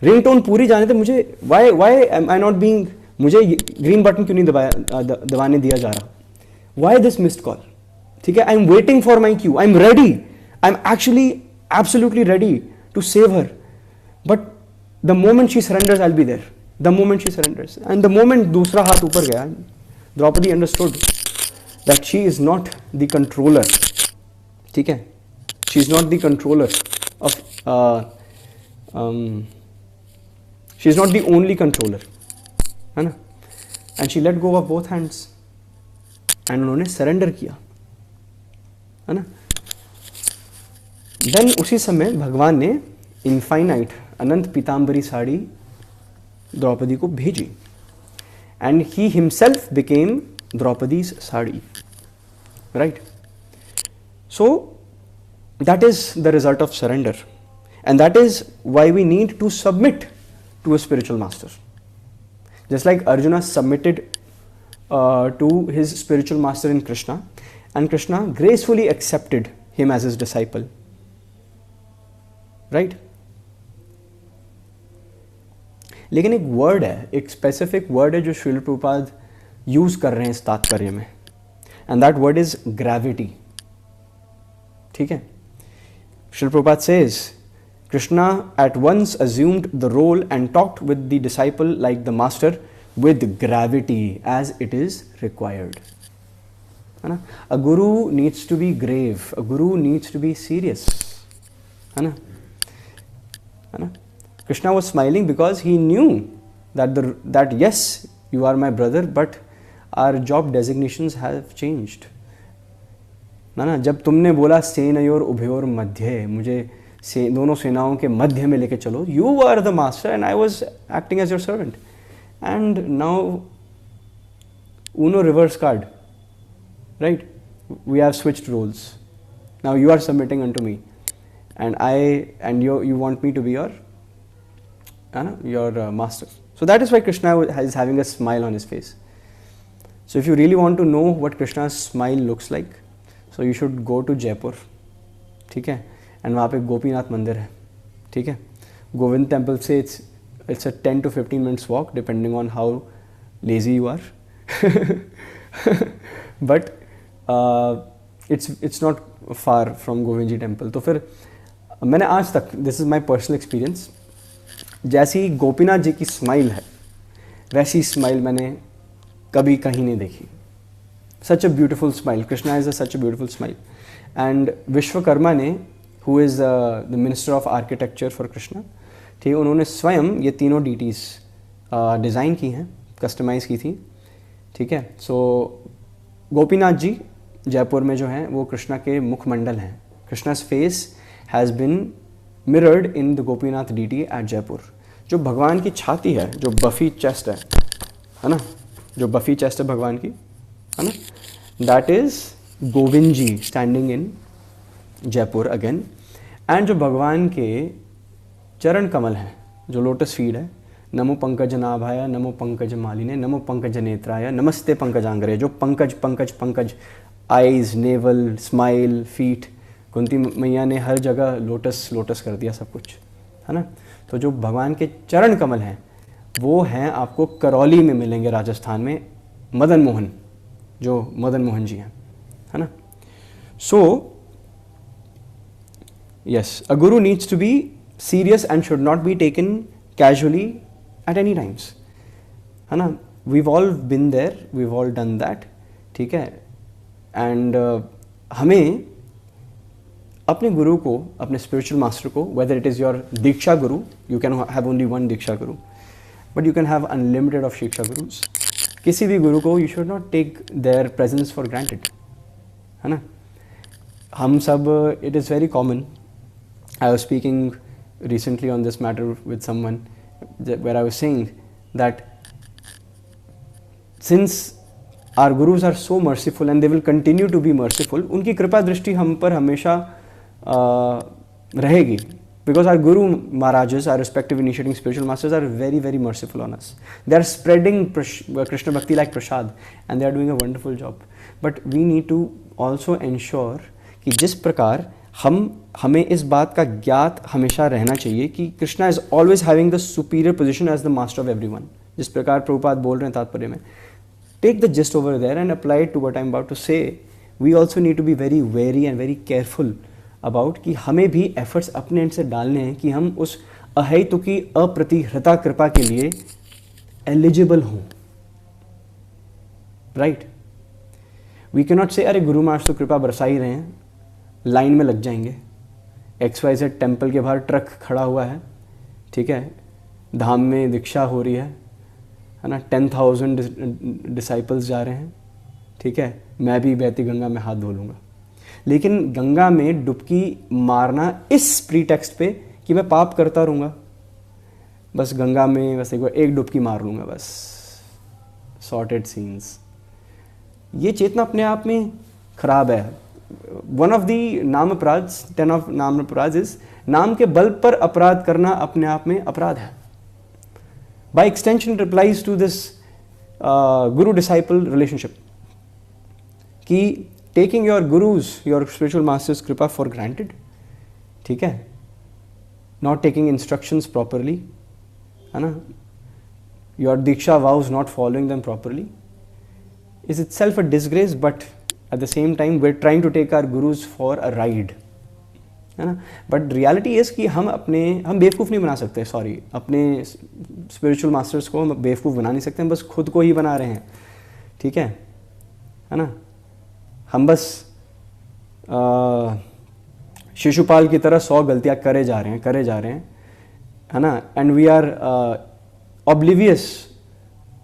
रिंगटोन पूरी जाने थे मुझे, why am I not being, मुझे ग्रीन बटन क्यों नहीं दबाने दिया जा रहा? Why this missed call? ठीक है. I am waiting for my cue, I am ready, I am actually absolutely ready to save her, but the moment she surrenders I will be there. The moment she surrenders, and the moment दूसरा हाथ ऊपर गया, Draupadi understood that she is not the controller. ठीक है. She is not the controller of, she is not the only controller, है ना. and she let go of both hands and उन्होंने surrender किया, है ना. then उसी समय भगवान ने इनफाइनाइट अनंत पीताम्बरी साड़ी द्रौपदी को भेजी, and he himself became Draupadi's sari. right. so that is the result of surrender, and that is why we need to submit to a spiritual master. Just like Arjuna submitted to his spiritual master in Krishna, and Krishna gracefully accepted him as his disciple. Right? लेकिन एक वर्ड है, एक स्पेसिफिक वर्ड है जो श्रील प्रभुपाद यूज कर रहे हैं इस तात्पर्य में, and that word is gravity. ठीक है. Srila Prabhupada says, Krishna at once assumed the role and talked with the disciple like the master, with gravity as it is required. है ना. A guru needs to be grave. A guru needs to be serious. है ना. है ना. Krishna was smiling because he knew that yes, you are my brother, but our job designations have changed ना। जब तुमने बोला सेनयोर उभयोर मध्य, मुझे से दोनों सेनाओं के मध्य में लेके चलो, you are the master and I was acting as your servant, and now Uno reverse card, right, we have switched roles, now you are submitting unto me and you want me to be your master. So that is why Krishna is having a smile on his face. So if you really want to know what Krishna's smile looks like, so you should go to Jaipur, ठीक है, and वहाँ पे गोपीनाथ मंदिर है, ठीक है. Govind temple से it's a 10 to 15 minutes walk depending on how lazy you are, but it's not far from Govind ji temple. तो फिर मैंने आज तक, this is my personal experience, जैसी गोपीनाथ जी की स्माइल है वैसी स्माइल मैंने कभी कहीं नहीं देखी. Such a beautiful smile, Krishna is a such a beautiful smile. And Vishwakarma ने, who is the minister of architecture for Krishna, ठीक है, उन्होंने स्वयं ये तीनों डीटीज़ डिज़ाइन की हैं, कस्टमाइज़ की थी, ठीक है. सो गोपीनाथ जी जयपुर में जो हैं वो कृष्णा के मुखमंडल हैं. कृष्णा's face has been mirrored in the Gopinath deity at Jaipur. जो भगवान की छाती है, जो बफी चेस्ट है ना, जो बफी चेस्ट है भगवान की, है ना, that is Govind ji standing in Jaipur again. And जो भगवान के चरण कमल हैं, जो लोटस फीड है, नमो पंकज नाभाय, नमो पंकज मालिने, नमो पंकज नेत्राय, नमस्ते पंकजांगरे, जो Pankaj Pankaj Pankaj, eyes, naval, smile, feet, Kunti मैया ने हर जगह लोटस लोटस कर दिया सब कुछ, है ना. तो जो भगवान के चरण कमल हैं वो हैं आपको करौली में मिलेंगे, राजस्थान में, मदन मोहन, जो मदन मोहन जी हैं, है ना. सो yes, a guru needs to be serious and should not be taken casually at any times, है ना. We've all been there, we've all done that, ठीक है. एंड हमें अपने गुरु को, अपने स्पिरिचुअल मास्टर को, whether it is your diksha guru, you can have only one diksha guru, but you can have unlimited of shiksha gurus. किसी भी गुरु को you should not take their presence for granted, है ना. हम सब, it is very common. I was speaking recently on this matter with someone, where I was saying that since our gurus are so merciful and they will continue to be merciful, उनकी कृपा दृष्टि हम पर हमेशा रहेगी, because our Guru Maharajas, our respective initiating spiritual masters, are very, very merciful on us. They are spreading Krishna Bhakti like prasad and they are doing a wonderful job. But we need to also ensure कि जिस प्रकार हमें इस बात का ज्ञात हमेशा रहना चाहिए कि Krishna is always having the superior position as the master of everyone. जिस प्रकार प्रभुपाद बोल रहे हैं तात्पर्य में, take the gist over there and apply it to what I'm about to say. We also need to be very wary and very careful about कि हमें भी एफर्ट्स अपने एंड से डालने हैं कि हम उस अहेतु की अप्रतिहृता कृपा के लिए एलिजिबल हों, राइट. वी कैन नॉट से अरे गुरु महाराज तो कृपा बरसा ही रहे हैं, लाइन में लग जाएंगे. XYZ टेम्पल के बाहर ट्रक खड़ा हुआ है, ठीक है, धाम में दीक्षा हो रही है ना, 10,000 डिसाइपल्स जा रहे हैं, ठीक है, मैं भी बहती गंगा में हाथ धो लूँगा. लेकिन गंगा में डुबकी मारना इस प्रीटेक्स्ट पे कि मैं पाप करता रहूँगा, बस गंगा में बस एक डुबकी मार लूँगा, बस सॉर्टेड सीन्स. ये चेतना अपने आप में खराब है. वन ऑफ दी नाम अपराध, 10 ऑफ नाम अपराध इज, नाम के बल पर अपराध करना अपने आप में अपराध है. By extension it applies to this guru disciple relationship कि taking your gurus, your spiritual masters kripa for granted, ठीक है, not taking instructions properly, है ना, your diksha vows not following them properly is itself a disgrace. But at the same time we're trying to take our gurus for a ride, है ना. But reality is कि हम बेवकूफ़ नहीं बना सकते, सॉरी, अपने spiritual masters को हम बेवकूफ़ बना नहीं सकते, हम बस खुद को ही बना रहे हैं, ठीक है ना. हम बस शिशुपाल की तरह 100 गलतियां करे जा रहे हैं, है ना. And we are oblivious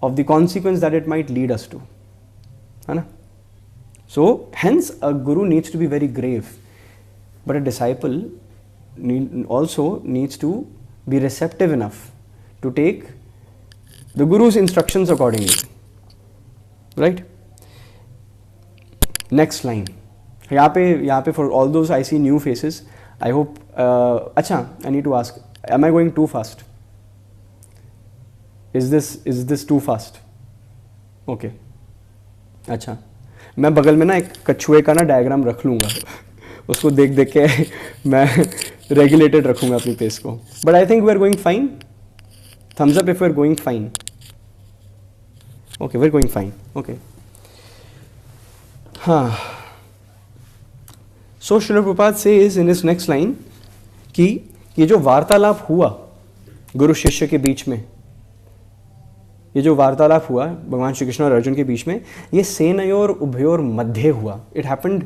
of the consequence that it might lead us to, है ना. So hence a guru needs to be very grave, but a disciple also needs to be receptive enough to take the guru's instructions accordingly, right? Next line. यहाँ पे for all those I see new faces, I hope. अच्छा, I need to ask, am I going too fast? Is this too fast? Okay. अच्छा, मैं बगल में ना एक कछुए का ना डायग्राम रख लूँगा, उसको देख देख के मैं रेगुलेटेड रखूँगा अपनी पेस को. But I think we are going fine. Thumbs up if we are going fine. Okay, we are going fine. Okay, हाँ. So Shrila Prabhupada says in this next line कि ये जो वार्तालाप हुआ गुरु शिष्य के बीच में, ये जो वार्तालाप हुआ भगवान श्री कृष्ण और अर्जुन के बीच में, ये सेनयोर उभयोर मध्य हुआ. It happened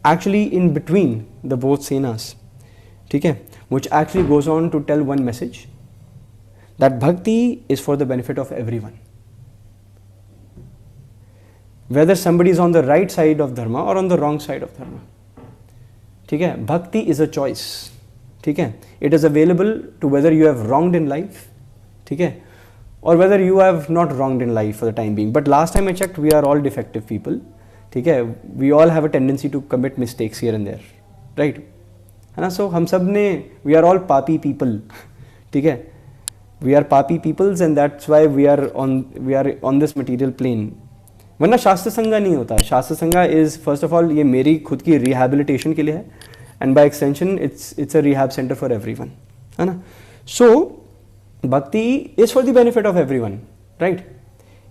actually in between the both senas. ठीक है, which actually goes on to tell one message, that bhakti is for the benefit of everyone, whether somebody is on the right side of dharma or on the wrong side of dharma. ठीक है, भक्ति is a choice. ठीक है, it is available to whether you have wronged in life, ठीक है, or whether you have not wronged in life for the time being. But last time I checked, we are all defective people. ठीक है, we all have a tendency to commit mistakes here and there, right? है ना. So हम सब ने, we are all papi people. ठीक है, we are papi peoples and that's why we are on this material plane. वरना शास्त्र संगा नहीं होता. शास्त्र संगा इज फर्स्ट ऑफ ऑल ये मेरी खुद की रिहैबिलिटेशन के लिए है, and by extension it's a rehab center for everyone, है ना. So bhakti is for the benefit of everyone, right.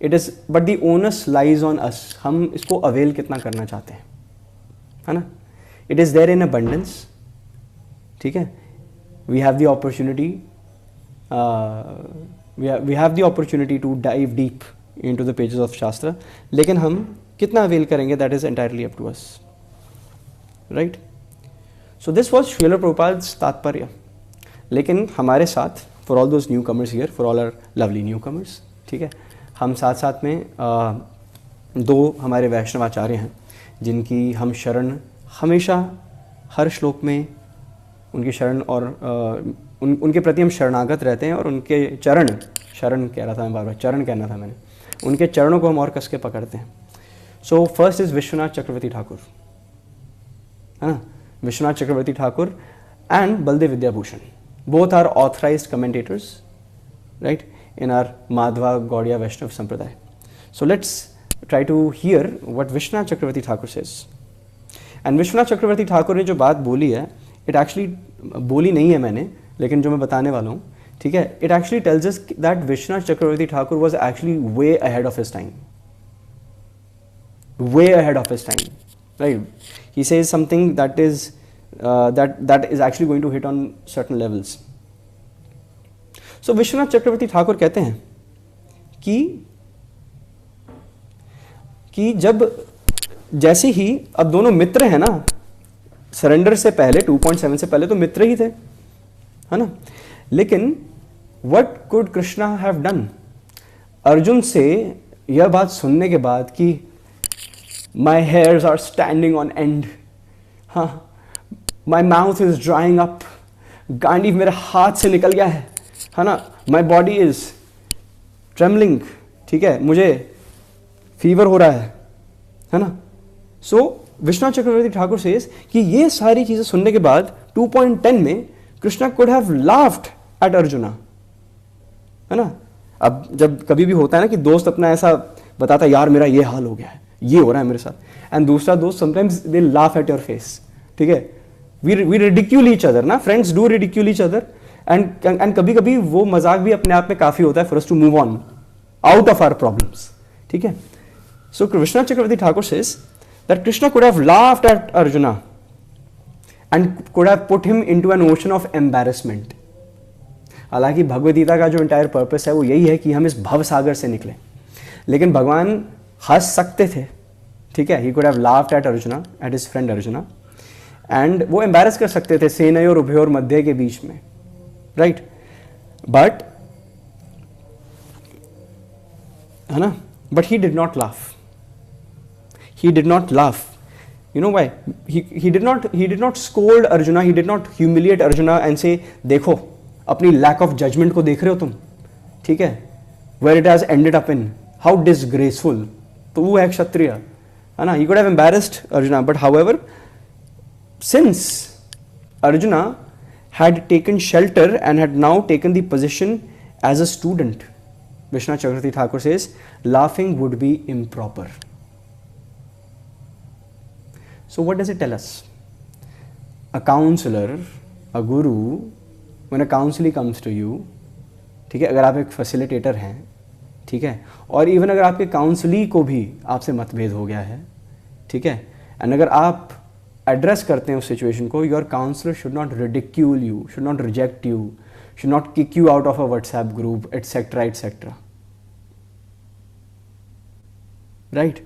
It is, but the onus lies on us. हम इसको अवेल कितना करना चाहते हैं, है ना. It is there in abundance. ठीक है, we have the opportunity, we have the opportunity to dive deep into the pages of Shastra, लेकिन हम कितना अवेल करेंगे, that is entirely up to us, right? So this was Srila Prabhupada's तात्पर्य. लेकिन हमारे साथ, for all those newcomers here, for all our lovely newcomers, ठीक है, हम साथ साथ में दो हमारे वैष्णव आचार्य हैं जिनकी हम शरण हमेशा हर श्लोक में उनकी शरण और उनके प्रति हम शरणागत रहते हैं, और उनके शरण कह रहा था मैं, बार बार चरण कहना था मैंने, उनके चरणों को हम और कस के पकड़ते हैं. So first is Vishwanath Chakravarti Thakur, है ना. Vishwanath Chakravarti Thakur and Baladev Vidyabhushan, both are authorised commentators, right, in our Madhva Gaudiya Vaishnava sampradaya. So let's try to hear what Vishwanath Chakravarti Thakur says. And Vishwanath Chakravarti Thakur ने जो बात बोली है, इट एक्चुअली बोली नहीं है मैंने, लेकिन जो मैं बताने वाला हूँ, ठीक है, it actually tells us that Vishwanath Chakravarti Thakur was actually way ahead of his time. Way ahead of his time, right? He says something that is that is actually going to hit on certain levels. So Vishwanath Chakravarti Thakur कहते हैं कि जब जैसे ही अब दोनों मित्र हैं ना, सरेंडर से पहले 2.7 से पहले तो मित्र ही थे, है ना. लेकिन what could Krishna have done? Arjun से यह बात सुनने के बाद कि my hairs are standing on end, हाँ, my mouth is drying up, Gandiv मेरे हाथ से निकल गया है ना, my body is trembling, ठीक है, मुझे फीवर हो रहा है ना. सो विश्वनाथ चक्रवर्ती ठाकुर सेज कि ये सारी चीजें सुनने के बाद 2.10 में Krishna could have laughed at arjuna, है ना. अब जब कभी भी होता है ना कि दोस्त अपना ऐसा बताता है, यार मेरा ये हाल हो गया है, ये हो रहा है मेरे साथ, एंड दूसरा दोस्त sometimes they laugh at your face, ठीक है. वी रिडिक्यूल ईच अदर ना, friends do ridicule each other, and कभी कभी वो मजाक भी अपने आप में काफी होता है for us to move on out of our problems, ठीक है. So Vishwanath Chakravarti Thakur says that Krishna could have laughed at Arjuna and could have put him into an ocean of embarrassment. हालांकि भगवद गीता का जो एंटायर पर्पस है वो यही है कि हम इस भव सागर से निकले, लेकिन भगवान हंस सकते थे, ठीक है. he could have laughed at Arjuna, at his friend Arjuna, and वो embarrass कर सकते थे सेनयोर उभयोर मध्य के बीच में, right? but है ना, but he did not laugh. he did not laugh. You know why? He did not scold Arjuna, he did not humiliate Arjuna and say, देखो अपनी lack of judgment को देख रहे हो तुम, ठीक है, where it has ended up in, how disgraceful. तो वो है क्षत्रिय, है ना. He could have embarrassed Arjuna, but however, since Arjuna had taken shelter and had now taken the position as a student, Vishwanath Chakravarti Thakur says, laughing would be improper. So what does it tell us? A counselor, a guru, when a counselee comes to you, ठीक है, अगर आप एक फैसिलिटेटर हैं, ठीक है, और इवन अगर आपके काउंसली को भी आपसे मतभेद हो गया है, ठीक है, एंड अगर आप एड्रेस करते हैं उस सिचुएशन को, your counsellor should not ridicule you, should not reject you, should not kick you out of a WhatsApp group, et cetera et cetera. Right?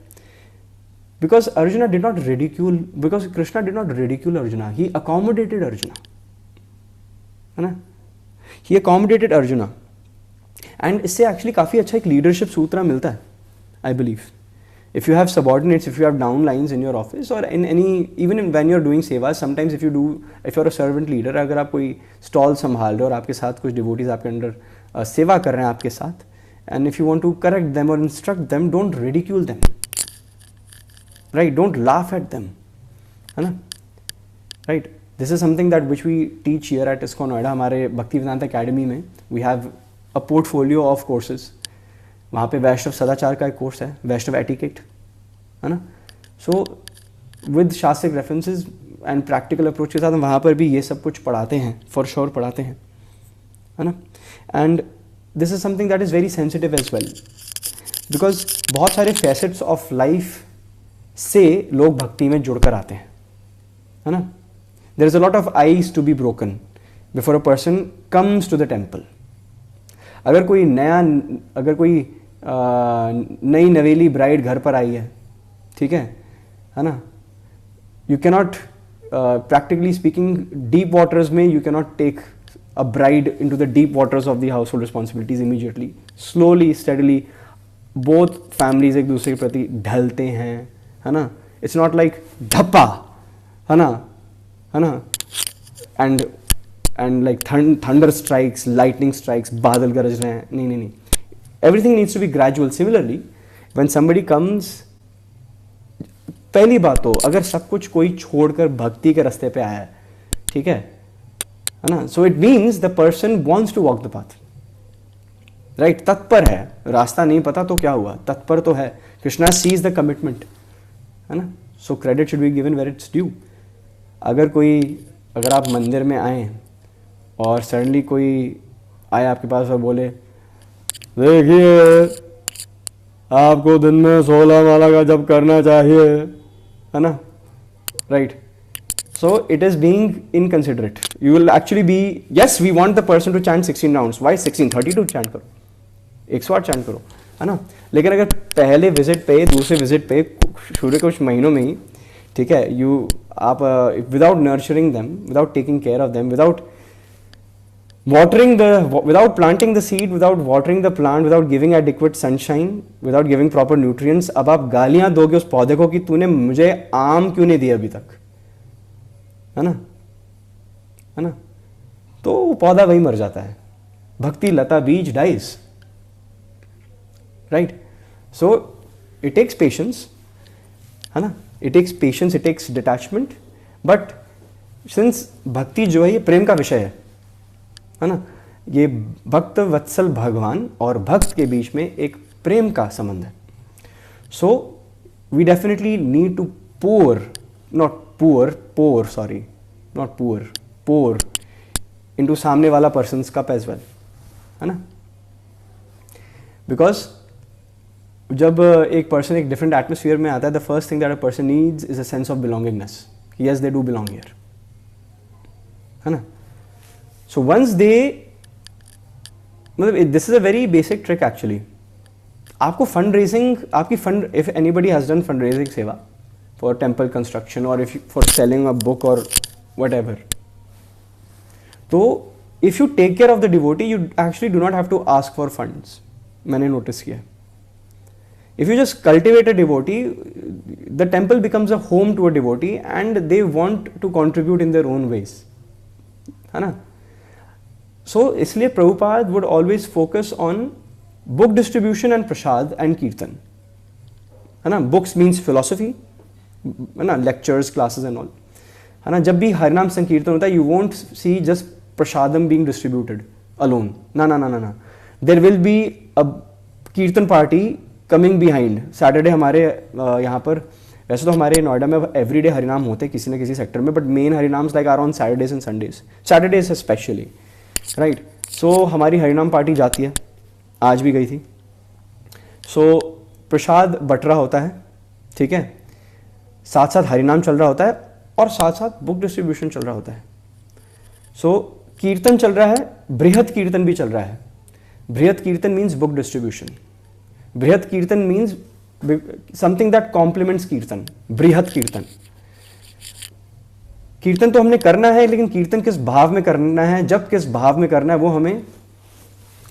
Because Arjuna did not ridicule, because Krishna did not ridicule Arjuna, he accommodated Arjuna, है ना, he accommodated Arjuna. And इससे actually काफ़ी अच्छा एक leadership सूत्र मिलता है, I believe. If you have subordinates, if you have downlines in your office or in any, even when you're doing सेवा, sometimes if you're a servant leader, अगर आप कोई stall संभाल रहे हो और आपके साथ कुछ devotees आपके अंडर सेवा कर रहे हैं आपके साथ, and if you want to correct them or instruct them, don't ridicule them, right? Don't laugh at them, है ना, right? This is something that which we teach here at ISKCON Noida. हमारे भक्ति वेदांत अकेडमी में we have a portfolio of courses. वहाँ पे वैष्णव सदाचार का एक कोर्स है, वैष्णव एटिकेट, है ना. So with shastric references and practical approach के साथ हम वहाँ पर भी ये सब कुछ पढ़ाते हैं, फॉर श्योर पढ़ाते हैं, है ना. And this is something that is very sensitive as well, because बहुत सारे फैसेट्स ऑफ लाइफ से लोग भक्ति में जुड़कर आते हैं, है ना. There is a lot of ice to be broken before a person comes to the temple. अगर कोई नई नवेली ब्राइड घर पर आई है, ठीक है ना, you cannot practically speaking deep waters में you cannot take a bride into the deep waters of the household responsibilities immediately. Slowly steadily both families एक दूसरे के प्रति ढलते हैं, है ना. इट्स नॉट लाइक धप्पा, है ना, and like thunder strikes, lightning strikes, बादल गरज रहे हैं. नहीं. Everything needs to be gradual. Similarly when somebody comes, पहली बात तो अगर सब कुछ कोई छोड़कर भक्ति के रास्ते पे आया है, ठीक है ना, so it means the person wants to walk the path, right. तत्पर है, रास्ता नहीं पता तो क्या हुआ, तत्पर तो है. कृष्णा सीज द कमिटमेंट, है ना. So credit should be given where it's due. अगर आप मंदिर में आए और सडनली कोई आए आपके पास और बोले, देखिए आपको दिन में 16 माला का जप करना चाहिए, है ना, right. So it is being inconsiderate. You will actually be, yes we want the person to chant 16 rounds. Why 16? 32 chant करो, 108 चैंट करो, है ना. लेकिन अगर पहले विजिट पे, दूसरे विजिट पे, शुरू के कुछ महीनों में ही, ठीक है, आप without nurturing them, without taking care of them, without without planting the seed, without watering the plant, without giving adequate sunshine, without giving proper nutrients, अब आप गालियां दोगे उस पौधे को कि तूने मुझे आम क्यों नहीं दिए अभी तक, है ना, तो वो पौधा वही मर जाता है. Bhakti lata beej dies, right. So it takes patience, है ना, it takes patience, it takes detachment. But since bhakti जो है ये प्रेम का विषय है ना, ये भक्त वत्सल भगवान और भक्त के बीच में एक प्रेम का संबंध है. So we definitely need to pour into सामने वाला पर्सन्स कप एज वेल, है ना. बिकॉज जब एक पर्सन एक डिफरेंट एटमोसफियर में आता है, the first thing that a person needs is a sense of belongingness. Yes, they do belong here, है ना. So once they, this is a very basic trick actually. आपको फंड रेजिंग, आपकी fund, if anybody has done fundraising सेवा for temple construction or if for selling a book or whatever, तो if you take care of the devotee, you actually do not have to ask for funds. मैंने नोटिस किया. If you just cultivate a devotee, the temple becomes a home to a devotee and they want to contribute in their own ways, है ना. So इसलिए Prabhupada would always focus on book distribution and prasad and kirtan, है ना. Books means philosophy, है ना, lectures, classes and all, है ना. जब भी हरिनाम संकीर्तन होता है, you won't see just prasadam being distributed alone. ना ना ना ना ना. There will be a kirtan party coming behind. Saturday हमारे यहाँ पर, वैसे तो हमारे नोएडा में एवरी डे हरिनाम होते हैं किसी न किसी सेक्टर में, but main harinams like are on Saturdays and Sundays, Saturdays specially, right. So हमारी हरिनाम पार्टी जाती है, आज भी गई थी. सो प्रसाद बट रहा होता है, ठीक है, साथ साथ हरिनाम चल रहा होता है और साथ साथ बुक डिस्ट्रीब्यूशन चल रहा होता है. सो कीर्तन चल रहा है, बृहत कीर्तन भी चल रहा है. बृहत कीर्तन मीन्स बुक डिस्ट्रीब्यूशन. बृहत कीर्तन मीन्स समथिंग दैट कॉम्प्लीमेंट्स कीर्तन. बृहत कीर्तन, कीर्तन तो हमने करना है, लेकिन कीर्तन किस भाव में करना है, जब किस भाव में करना है, वो हमें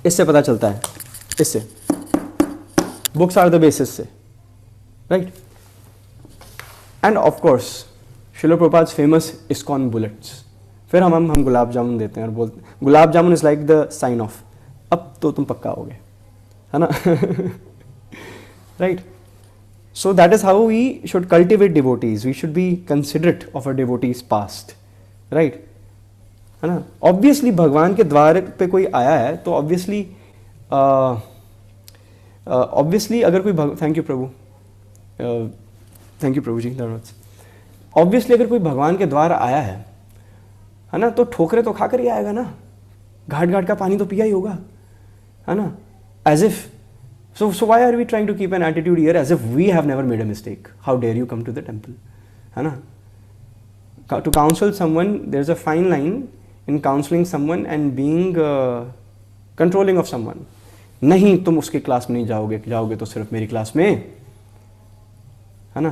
इससे पता चलता है. इससे बुक्स आर द बेसिस से, right. And of course Shrila Prabhupada's famous ISKCON bullets. फिर हम गुलाब जामुन देते हैं और बोलते gulab jamun is like the sign of अब तो तुम पक्का हो गए, है ना. Right. So that is how we should cultivate devotees. We should be considerate of a devotee's past, right? है ना. Obviously भगवान के द्वार पे कोई आया है तो obviously अगर कोई thank you Prabhu, thank you Prabhu ji, धन्यवाद. Obviously अगर कोई भगवान के द्वार आया है ना, तो ठोकरे तो खाकर ही आएगा ना, घाट घाट का पानी तो पिया ही होगा, है ना. As if So why are we trying to keep an attitude here as if we have never made a mistake? How dare you come to the temple? है ना. To counsel someone, there's a fine line in counseling someone and being controlling of someone. नहीं, तुम उसके क्लास में नहीं जाओगे तो सिर्फ मेरी क्लास में, है ना.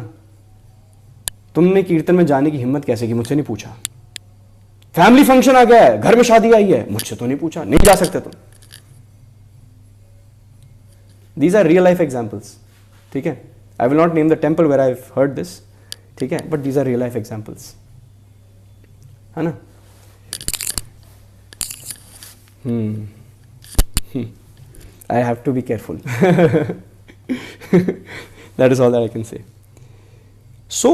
तुमने कीर्तन में जाने की हिम्मत कैसे की, मुझसे नहीं पूछा. फैमिली फंक्शन आ गया है, घर में शादी आई है, मुझसे तो नहीं पूछा, नहीं जा सकते तुम. These are real life examples, ठीक है. I will not name the temple where I've heard this, ठीक है, but these are real life examples, है ना. I have to be careful. That is all that I can say. So,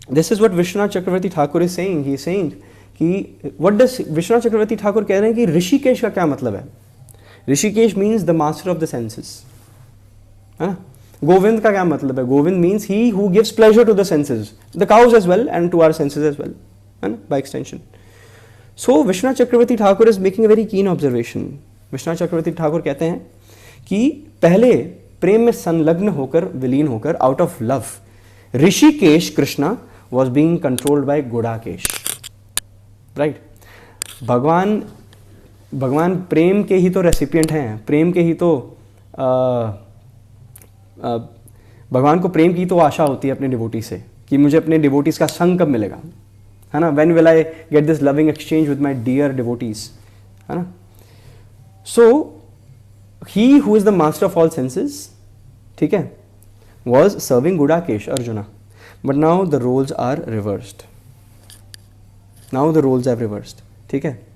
this is what Vishwanath Chakravarti Thakur is saying. He is saying कि what does Vishwanath Chakravarti Thakur कह रहे हैं कि ऋषिकेश का क्या मतलब है. Hrishikesh means the master of the senses, है ना. गोविंद का क्या मतलब है. Govind means he who gives pleasure to the senses, the cows as well and to our senses as well, है ना, by extension. So Vishwanath Chakravarti Thakur is making a very keen observation. Vishwanath Chakravarti Thakur कहते हैं कि पहले प्रेम में संलग्न होकर, विलीन होकर, out of love, Rishikesh Krishna was being controlled by Gudakesh, right. भगवान प्रेम के ही तो रेसिपिएंट हैं, प्रेम के ही तो भगवान को प्रेम की तो आशा होती है अपने डिवोटी से कि मुझे अपने डिवोटीज का संग कब मिलेगा, है ना. When will I get this loving exchange with my dear devotees, है ना. So he who is the master of all senses, ठीक है, was serving Gudakesh, Arjuna. But now the roles are reversed. Now the roles have reversed, ठीक है.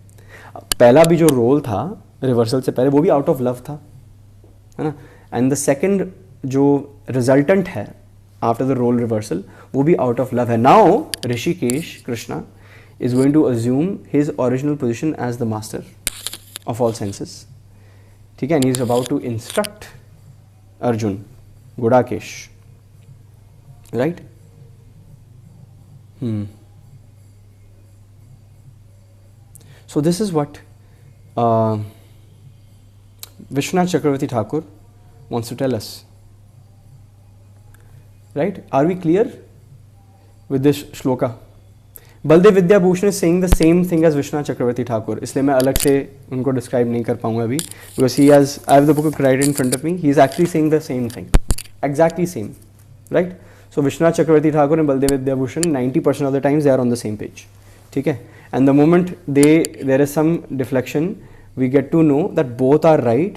पहला भी जो रोल था रिवर्सल से पहले, वो भी आउट ऑफ लव था, है ना. एंड द सेकंड जो रिजल्टेंट है आफ्टर द रोल रिवर्सल, वो भी आउट ऑफ लव है. Now Hrishikesh Krishna is going to assume his original position as the master of all senses, ठीक है. And he is about to instruct Arjun, Gudakesh, right. So this is what Vishwanath Chakravarti Thakur wants to tell us, right? Are we clear with this shloka? Baldev Vidyabhushan is saying the same thing as Vishwanath Chakravarti Thakur. इसलिए मैं अलग से उनको describe नहीं कर पाऊँगा अभी, because I have the book right in front of me. He is actually saying the same thing, exactly same, right? So Vishwanath Chakravarti Thakur and Baldev Vidyabhushan 90% of the times they are on the same page, ठीक है. And the moment there is some deflection, we get to know that both are right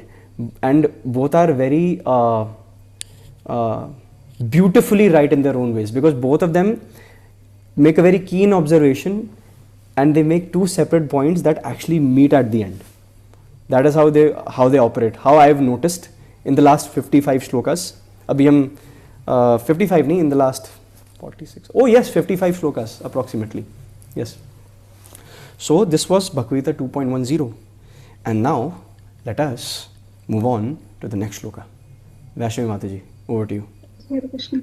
and both are very beautifully right in their own ways, because both of them make a very keen observation and they make two separate points that actually meet at the end. That is how they operate, how I have noticed in the last 55 shlokas. Abhi hum 55 nahi, in the last 46, oh yes, 55 shlokas approximately, yes. So this was Bhagavad Gita 2.10, and now let us move on to the next shloka. Vaishnavi Mataji, over to you. हरे कृष्ण।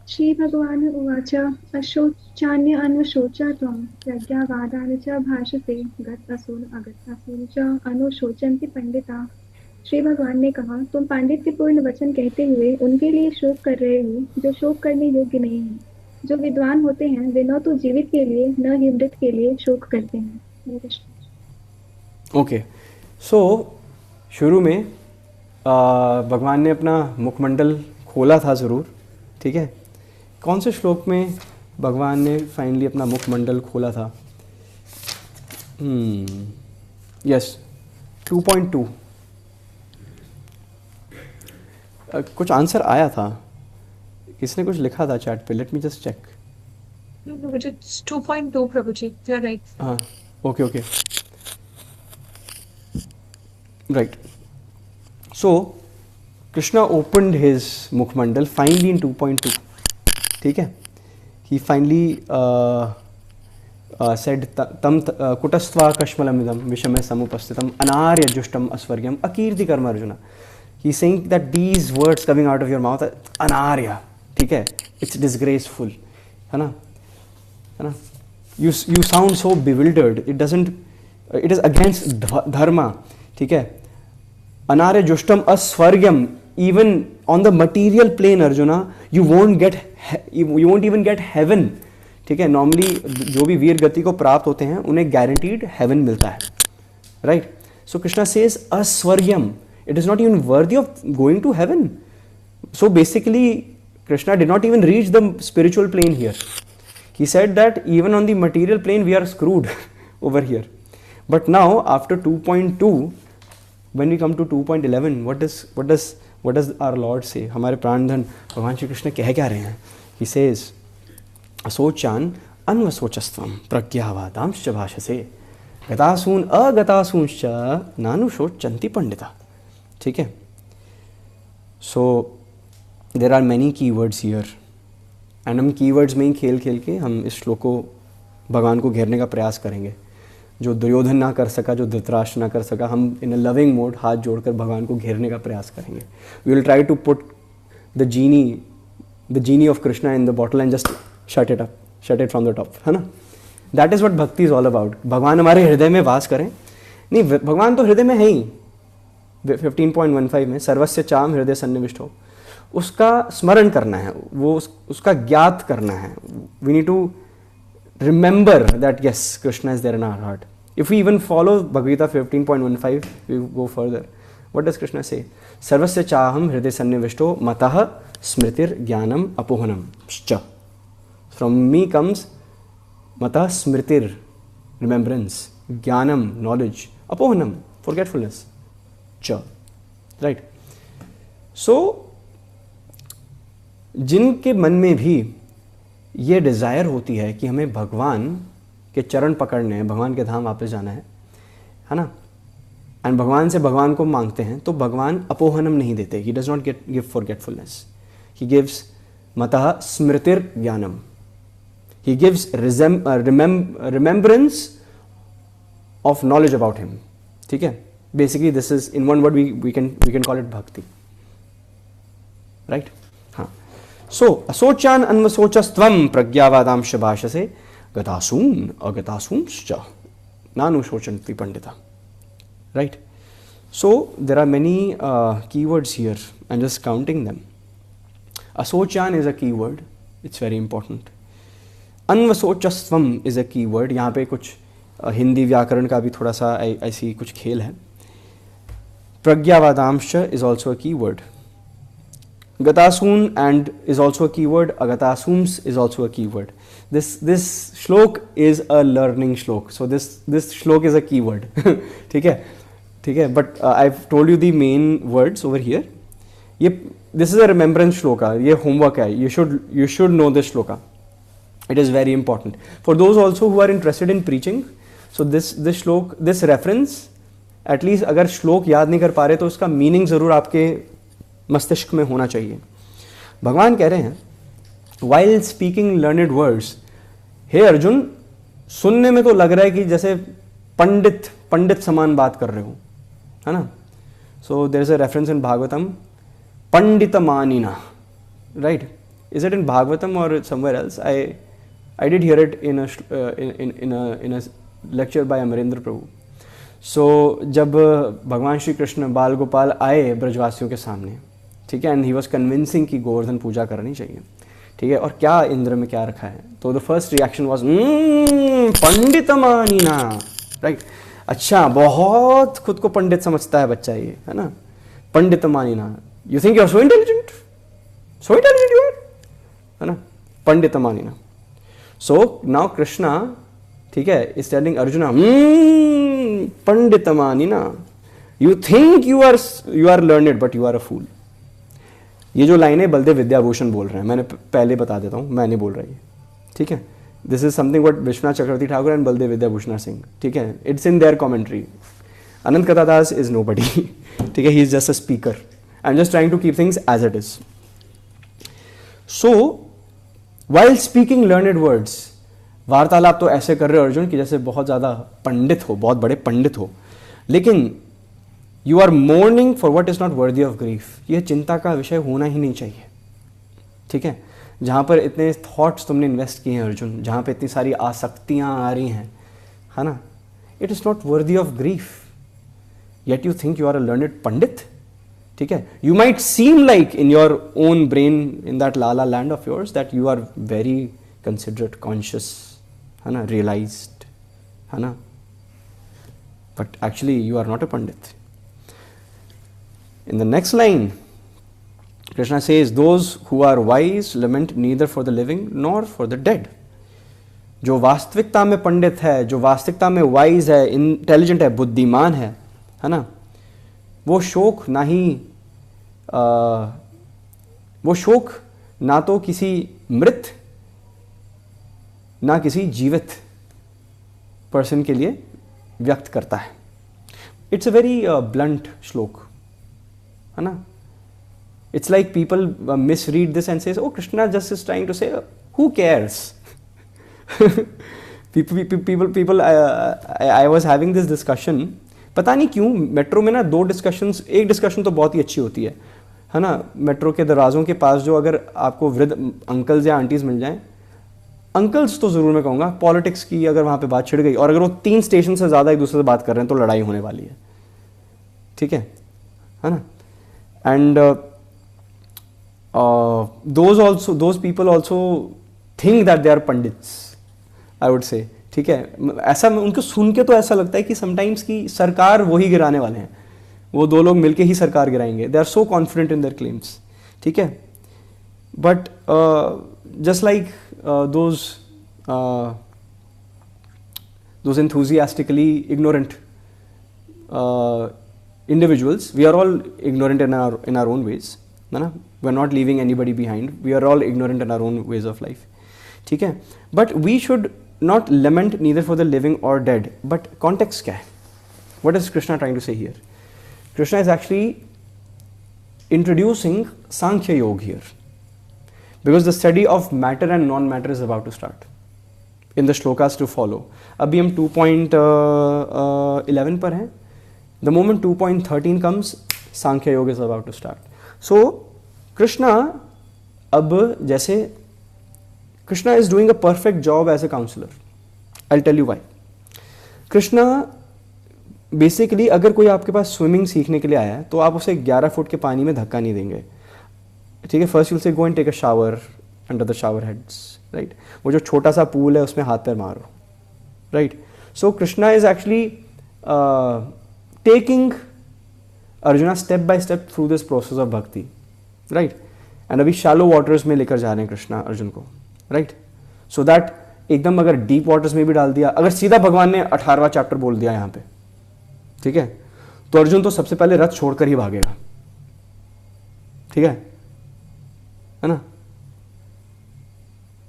श्री भगवान उवाच अशोचान्य अन्वशोचा त्वं प्रज्ञावादानि च भाषते गत असून अगत असून च अनुशोचन्ति पंडिता। श्री भगवान ने कहा, तुम पांडित्यपूर्ण वचन कहते हुए उनके लिए शोक कर रहे हो जो शोक करने योग्य नहीं है। जो विद्वान होते हैं वे न तो जीवित के लिए न ही मृत के लिए शोक करते हैं। हरे कृष्ण। ओके, सो शुरू में भगवान ने अपना मुखमंडल खोला था ज़रूर, ठीक है। कौन से श्लोक में भगवान ने फाइनली अपना मुखमंडल खोला था? यस, 2.2। कुछ आंसर आया था, किसने कुछ लिखा था चैट पे, let me just check. 2.2 Prabhu ji, you are right. हाँ, okay okay, right. So Krishna opened his मुखमंडल फाइनली इन 2.2, ठीक है। ही फाइनली सेड तम कुटस्त्वा कश्मलमिदम विषमे समुपस्थितम अनार्य जुष्टम अस्वर्ग्यम अकीर्ति कर्म Arjuna. He saying that these words coming out of your mouth अनार्य, ठीक है, इट्स डिसग्रेसफुल, है ना, है ना। You sound so bewildered, it doesn't, it is against dharma, ठीक है। अनार्य जुष्टम अस्वर्ग्यम, even on the material plane Arjuna you won't even get heaven, ठीक है। नॉर्मली जो भी वीर गति को प्राप्त होते हैं उन्हें guaranteed heaven मिलता है, right? So Krishna says aswargyam, it is not even worthy of going to heaven. So basically Krishna did not even reach the spiritual plane here. He said that even on the material plane we are screwed over here. But now after 2.2, when we come to 2.11, what does our Lord say? हमारे प्राणधन भगवान श्री कृष्ण कह क्या रहे हैं? He says, असोचान अन्वसोचस्त्वं प्रज्ञावादांश्च भाषसे गतासून अगतासूंश्च नानुशोचन्ति पंडिता, ठीक है। So there are many keywords here, and हम कीवर्ड्स में ही खेल खेल के हम इस श्लोक को, भगवान को घेरने का प्रयास करेंगे। जो दुर्योधन ना कर सका, जो धृतराष्ट्र ना कर सका, हम इन अ लविंग मोड हाथ जोड़कर भगवान को घेरने का प्रयास करेंगे। We will try to put the genie of Krishna in the bottle and just shut it from the top, है ना। That is what bhakti is all about. भगवान हमारे हृदय में वास करें, नहीं, भगवान तो हृदय में है ही। 15.15 में सर्वस्य चाम हृदय सन्निविष्टो, उसका स्मरण करना है, वो उसका ज्ञात करना है। We need to remember that yes, Krishna is there in our heart. If we even follow Bhagavad Gita 15.15, we go further. What does Krishna say? Sarvasya chaham hriday sannivishto matah smritir jnanam apohanam cha. From me comes matah smritir, remembrance, jnanam, knowledge, apohanam, forgetfulness, cha. Right? So जिनके मन में भी ये डिज़ायर होती है कि हमें भगवान के चरण पकड़ने हैं, भगवान के धाम वापस जाना है ना, एंड भगवान से भगवान को मांगते हैं, तो भगवान अपोहनम नहीं देते। He does not give forgetfulness, he gives मतः स्मृतिर ज्ञानम, he gives remembrance of knowledge about him, ठीक है। Basically this is in one word we can call it bhakti, right. हाँ, सो असोचान अन्वसोचस्त्वं प्रज्ञावादांश भाषसे गतासून अगतासूंश्च नानुशोचन्ति पंडिता, right. So there are many keywords here, I'm just counting them. असोचान is a keyword, it's very important. अन्वसोचस्त्वं is a keyword, यहाँ पे कुछ हिंदी व्याकरण का भी थोड़ा सा ऐसी कुछ खेल है। प्रज्ञावादांश is also a keyword. Gatasoon and is also a keyword. Agatasooms is also a keyword. This shlok is a learning shlok. So this shlok is a keyword. ठीक है, ठीक है. But I've told you the main words over here. ये this is a remembrance shloka, ये होमवर्क है, you should know this shloka. It is very important for those also who are interested in preaching. So this श्लोक, this reference, at least अगर श्लोक याद नहीं कर पा रहे तो उसका मीनिंग ज़रूर आपके मस्तिष्क में होना चाहिए. भगवान कह रहे हैं while speaking learned words, हे अर्जुन, सुनने में तो लग रहा है कि जैसे पंडित समान बात कर रहे हो, है ना. So there is a reference in Bhagavatam, पंडितमानिना, right? Is it in Bhagavatam or somewhere else? I did hear it in a lecture by Amarendra Prabhu. So जब भगवान श्री कृष्ण बाल गोपाल आए ब्रजवासियों के सामने, ठीक है, एंड ही वॉज कन्विंसिंग कि गोवर्धन पूजा करनी चाहिए, ठीक है, और क्या इंद्र में क्या रखा है, तो द फर्स्ट रिएक्शन वॉज पंडितमानिना, राइट. अच्छा, बहुत खुद को पंडित समझता है बच्चा ये, है ना. पंडितमानिना, you think you are so intelligent you are, है ना. पंडितमानिना. So now Krishna, ठीक है, is telling Arjuna, पंडितमानिना, you think you are learned but you are a fool. ये जो लाइन है बलदेव विद्याभूषण बोल रहे हैं, मैंने पहले बता देता हूँ, मैं नहीं बोल रहा ये, ठीक है. This is something what Vishwanath Chakravarti Thakur and Baladev Vidyabhushan are saying, ठीक है. It's in their commentary. Anant Kathadas is nobody, ठीक है, he is just a speaker. I am just trying to keep things as it is. So While speaking learned words, वार्तालाप तो ऐसे कर रहे हो अर्जुन कि जैसे बहुत ज़्यादा पंडित हो, बहुत बड़े पंडित हो, लेकिन you are mourning for what is not worthy of grief. यह चिंता का विषय होना ही नहीं चाहिए, ठीक है. जहाँ पर इतने थॉट्स तुमने इन्वेस्ट किए हैं अर्जुन, जहाँ पर इतनी सारी आसक्तियाँ आ रही हैं, है ना, it is not worthy of grief, yet you think you are a learned pandit, ठीक है. You might seem like in your own brain, in that la la land of yours, that you are very considerate, conscious, है ना, रियलाइज्ड, है ना, but actually you are not a pandit. In the next line Krishna says, those who are wise lament neither for the living nor for the dead. जो वास्तविकता में पंडित है, जो वास्तविकता में वाइज है, इंटेलिजेंट है, बुद्धिमान है ना, वो शोक ना तो किसी मृत ना किसी जीवित पर्सन के लिए व्यक्त करता है. It's a very blunt shloka, है ना. It's like people misread this and says, oh Krishna just is trying to say who cares. people I was having this discussion, पता नहीं क्यों मेट्रो में ना दो डिस्कशंस, एक डिस्कशन तो बहुत ही अच्छी होती है ना. मेट्रो के दरवाज़ों के पास जो अगर आपको वृद्ध अंकल्स या आंटीज़ मिल जाएं, अंकल्स तो ज़रूर मैं कहूँगा, पॉलिटिक्स की अगर वहाँ पे बात छिड़ गई और अगर वो 3 स्टेशन से ज़्यादा एक दूसरे से बात कर रहे हैं तो लड़ाई होने वाली है, ठीक है ना. And those people also think that they are pandits, I would say, ठीक है. ऐसा उनको सुन के तो ऐसा लगता है कि समटाइम्स की सरकार वही गिराने वाले हैं, वो दो लोग मिलके ही सरकार गिराएंगे. They are so confident in their claims, ठीक है. But just like those enthusiastically ignorant individuals, we are all ignorant in our own ways, है ना. we are not leaving anybody behind, we are all ignorant in our own ways of life, ठीक है. but we should not lament neither for the living or dead. But context क्या है? What is Krishna trying to say here? Krishna is actually introducing Sankhya Yoga here, because the study of matter and non-matter is about to start in the shlokas to follow. अभी हम 2.11 पर हैं. The moment 2.13 comes, Sankhya Yoga is about to start. So Krishna अब जैसे Krishna is doing a perfect job as a counselor. I'll tell you why. Krishna basically अगर कोई आपके पास स्विमिंग सीखने के लिए आया है तो आप उसे 11 फुट के पानी में धक्का नहीं देंगे, ठीक है. First you say go and take a shower under the shower heads, right. वो जो छोटा सा पूल है उसमें हाथ पैर मारो, right. So Krishna is actually taking arjuna step by step through this process of भक्ति, राइट. एंड अभी शैलो वाटर्स में लेकर जा रहे हैं कृष्णा अर्जुन को, राइट. सो दैट एकदम अगर डीप वाटर्स में भी डाल दिया, अगर सीधा भगवान ने 18वां चैप्टर बोल दिया यहाँ पे, ठीक है, तो अर्जुन तो सबसे पहले रथ छोड़कर ही भागेगा, ठीक है ना?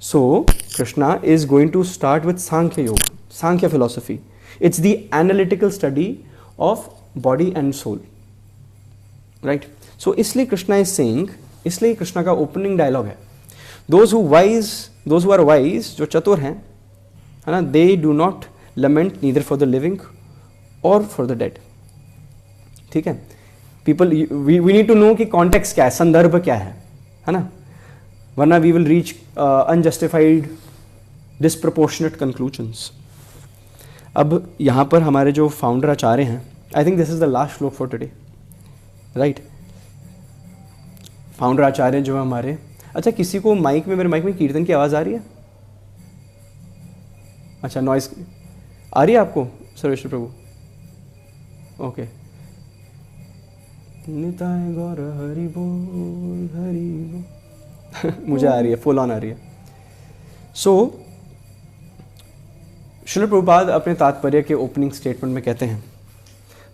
So Krishna is going to start with Sankhya Yoga, Sankhya philosophy. It's the analytical study of body and soul, right? So इसलिए कृष्णा इज सेइंग, इसलिए कृष्णा का ओपनिंग डायलॉग है, दोज हु आर वाइज, जो चतुर हैं, है ना, they do not lament neither for the living और फॉर द डेड. ठीक है, people, we need to know कि कॉन्टेक्स्ट क्या है, संदर्भ क्या है ना, वरना we will reach unjustified disproportionate conclusions. अब यहाँ पर हमारे जो फाउंडर आचार्य हैं, I think this is the last shloka for today, right? Founder आचार्य जो है हमारे, अच्छा किसी को माइक में, मेरे माइक में कीर्तन की आवाज़ आ रही है? अच्छा, नॉइस आ रही है आपको सर्वेश्वर प्रभु? ओके. निताय गौर हरि बोल, हरि बोल. मुझे आ रही है, फुल ऑन आ रही है. सो श्रील प्रभुपाद अपने तात्पर्य के ओपनिंग स्टेटमेंट में कहते हैं,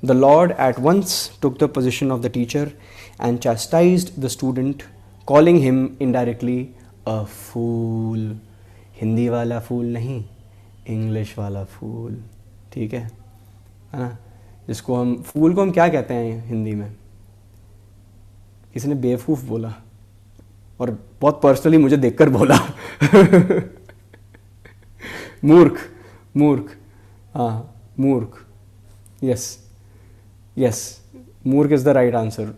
the lord at once took the position of the teacher and chastised the student, calling him indirectly a fool. Hindi वाला फूल नहीं, इंग्लिश वाला फूल. ठीक है ना? जिसको हम, फूल को हम क्या कहते हैं हिंदी में? किसी ने बेवकूफ़ बोला, और बहुत पर्सनली मुझे देखकर बोला मूर्ख, मूर्ख, हाँ मूर्ख. यस यस, मूर्ख is the right answer.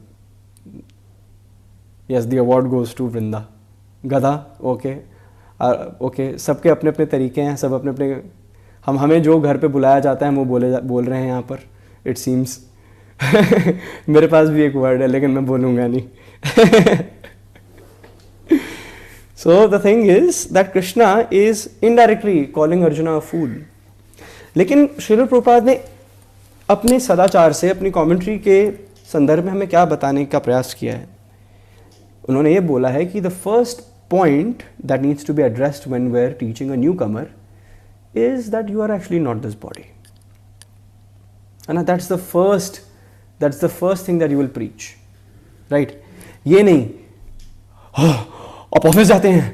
Yes, the award goes to Vrinda. गधा, ओके ओके, सबके अपने अपने तरीके हैं, सब अपने अपने, हमें जो घर पे बुलाया जाता है हम वो बोल रहे हैं यहाँ पर, इट सीम्स. मेरे पास भी एक वर्ड है लेकिन मैं बोलूँगा नहीं. So the thing is that Krishna is indirectly calling Arjuna a fool. लेकिन श्रील प्रभुपाद ने अपने सदाचार से, अपनी कमेंट्री के संदर्भ में हमें क्या बताने का प्रयास किया है? उन्होंने ये बोला है कि the first point that needs to be addressed when we're teaching a newcomer is that you are actually not this body, and that's the first thing that you will preach, right? ये नहीं आप ऑफिस जाते हैं,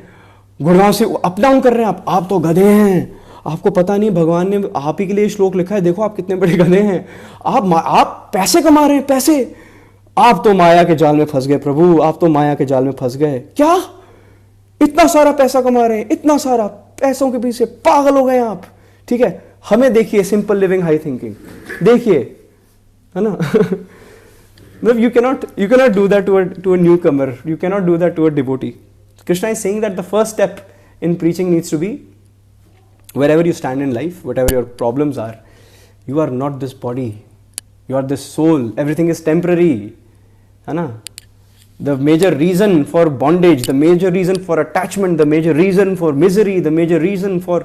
गुड़गांव से अप डाउन कर रहे हैं, आप तो गधे हैं, आपको पता नहीं भगवान ने आप ही के लिए श्लोक लिखा है, देखो आप कितने बड़े गधे हैं, आप पैसे कमा रहे हैं, पैसे, आप तो माया के जाल में फंस गए प्रभु, आप तो माया के जाल में फंस गए. क्या इतना सारा पैसा कमा रहे हैं, इतना सारा, पैसों के पीछे पागल हो गए आप? ठीक है, हमें देखिए, सिंपल लिविंग, हाई थिंकिंग देखिए, है ना? मतलब you cannot do that to a newcomer, you cannot do that to a devotee. Krishna is saying that the first step in preaching needs to be, wherever you stand in life, whatever your problems are, you are not this body, you are this soul, everything is temporary, है ना? The major reason for bondage, the major reason for attachment, the major reason for misery, the major reason for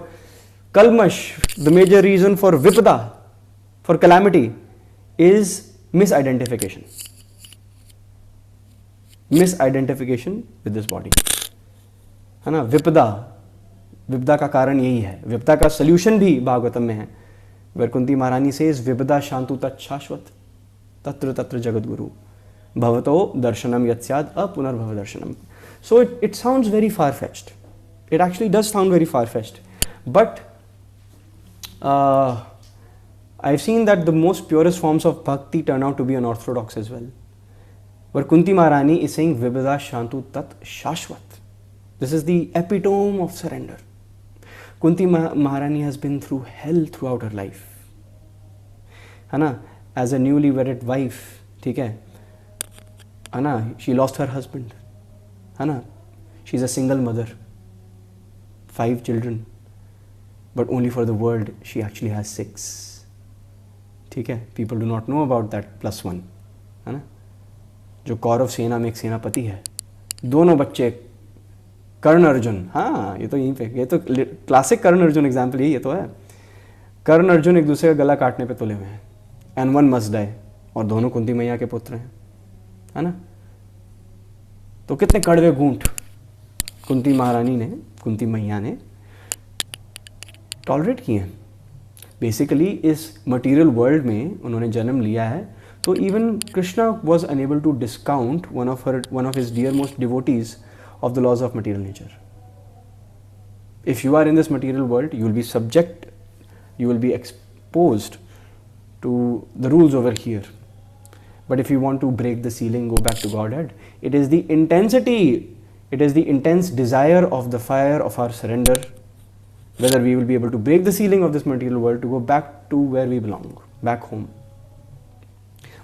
kalmash, the major reason for vipada, for calamity is misidentification. Misidentification with this body, है ना? विपदा का कारण यही है. विपदा का सल्यूशन भी भागवतम में है. वैकुंठी महारानी सेज विपदा शांतु तत्शाश्वत तत्र तत्र जगत गुरु भवतो दर्शनम यत्स्याद अपुनर्भव दर्शनम. So it sounds very far-fetched. It actually does sound very far-fetched. But I've seen that the most purest forms of bhakti turn out to be unorthodox as well. Where Kunti Maharani is saying Vibhada Shantu Tat Shashvat. This is the epitome of surrender. Kunti Maharani has been through hell throughout her life. है ना? As a newly wedded wife, ठीक है ना? She lost her husband, है ना? She's a single mother, 5 children, but only for the world she actually has 6. ठीक है? People do not know about that +1, है ना? जो कौरव सेना में एक सेनापति है, दोनों बच्चे कर्ण अर्जुन, हाँ ये तो यहीं पे, ये तो क्लासिक कर्ण अर्जुन एग्जाम्पल यही, ये तो है. कर्ण अर्जुन एक दूसरे का गला काटने पे तुले हुए हैं, and one must die, और दोनों कुंती मैया के पुत्र हैं, है ना? तो कितने कड़वे घूंट कुंती महारानी ने, कुंती मैया ने टॉलरेट किए हैं. बेसिकली इस मटेरियल वर्ल्ड में उन्होंने जन्म लिया है तो even Krishna was unable to discount one of his dear most devotees of the laws of material nature. If you are in this material world, you will be exposed to the rules over here. But if you want to break the ceiling, go back to Godhead, it is the intense desire of the fire of our surrender, whether we will be able to break the ceiling of this material world to go back to where we belong, back home.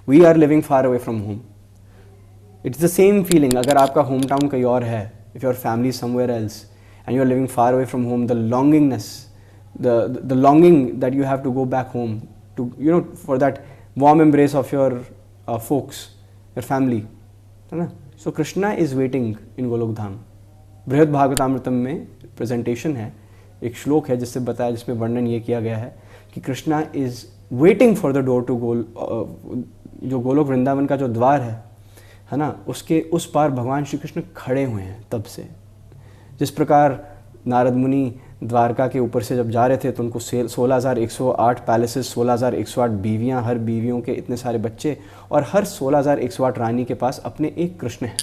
We are living far away from home. It's the same feeling. अगर आपका hometown कहीं और है, if your family is somewhere else, and you are living far away from home, the longingness, the longing that you have to go back home to, for that warm embrace of your folks, your family, है ना. So Krishna is waiting in Golok Dham. बृहद भागवतामृतम में प्रेजेंटेशन है, एक श्लोक है जिससे बताया, जिसमें वर्णन ये किया गया है कि Krishna is waiting for the door to जो गोलोक वृंदावन का जो द्वार है ना, उसके उस पार भगवान श्री कृष्ण खड़े हुए हैं तब से. जिस प्रकार नारद मुनि द्वारका के ऊपर से जब जा रहे थे तो उनको 16,108 पैलेसेस, 16,108 बीवियां, हर बीवियों के इतने सारे बच्चे, और हर 16,108 रानी के पास अपने एक कृष्ण हैं.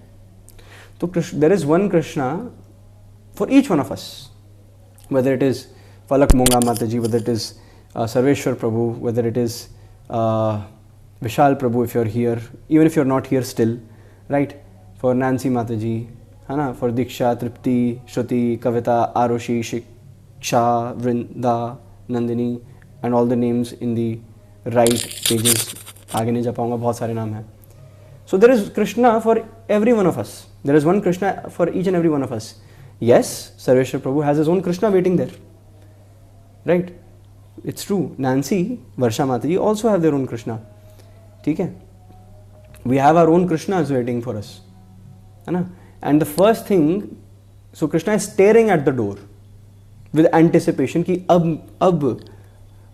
तो there is one Krishna for each one of us, whether it is Falak Monga Mata ji, whether it is Sarveshwar Prabhu, whether it is Vishal Prabhu, if you are here, even if you are not here still, right, for Nancy Mata ji, है ना, for Diksha, Tripti, Shruti, Kavita, Arushi, Shiksha, Vrinda, Nandini, and all the names in the right pages. आगे नहीं जा पाऊंगा, बहुत सारे नाम हैं. So there is Krishna for every one of us. There is one Krishna for each and every one of us. Yes, Sarveshwar Prabhu has his own Krishna waiting there, right. It's true. Nancy, Varsha Mata ji also have their own Krishna. ठीक है, we have our own Krishna is waiting for us, है ना. And the first thing, so Krishna is staring at the door with anticipation कि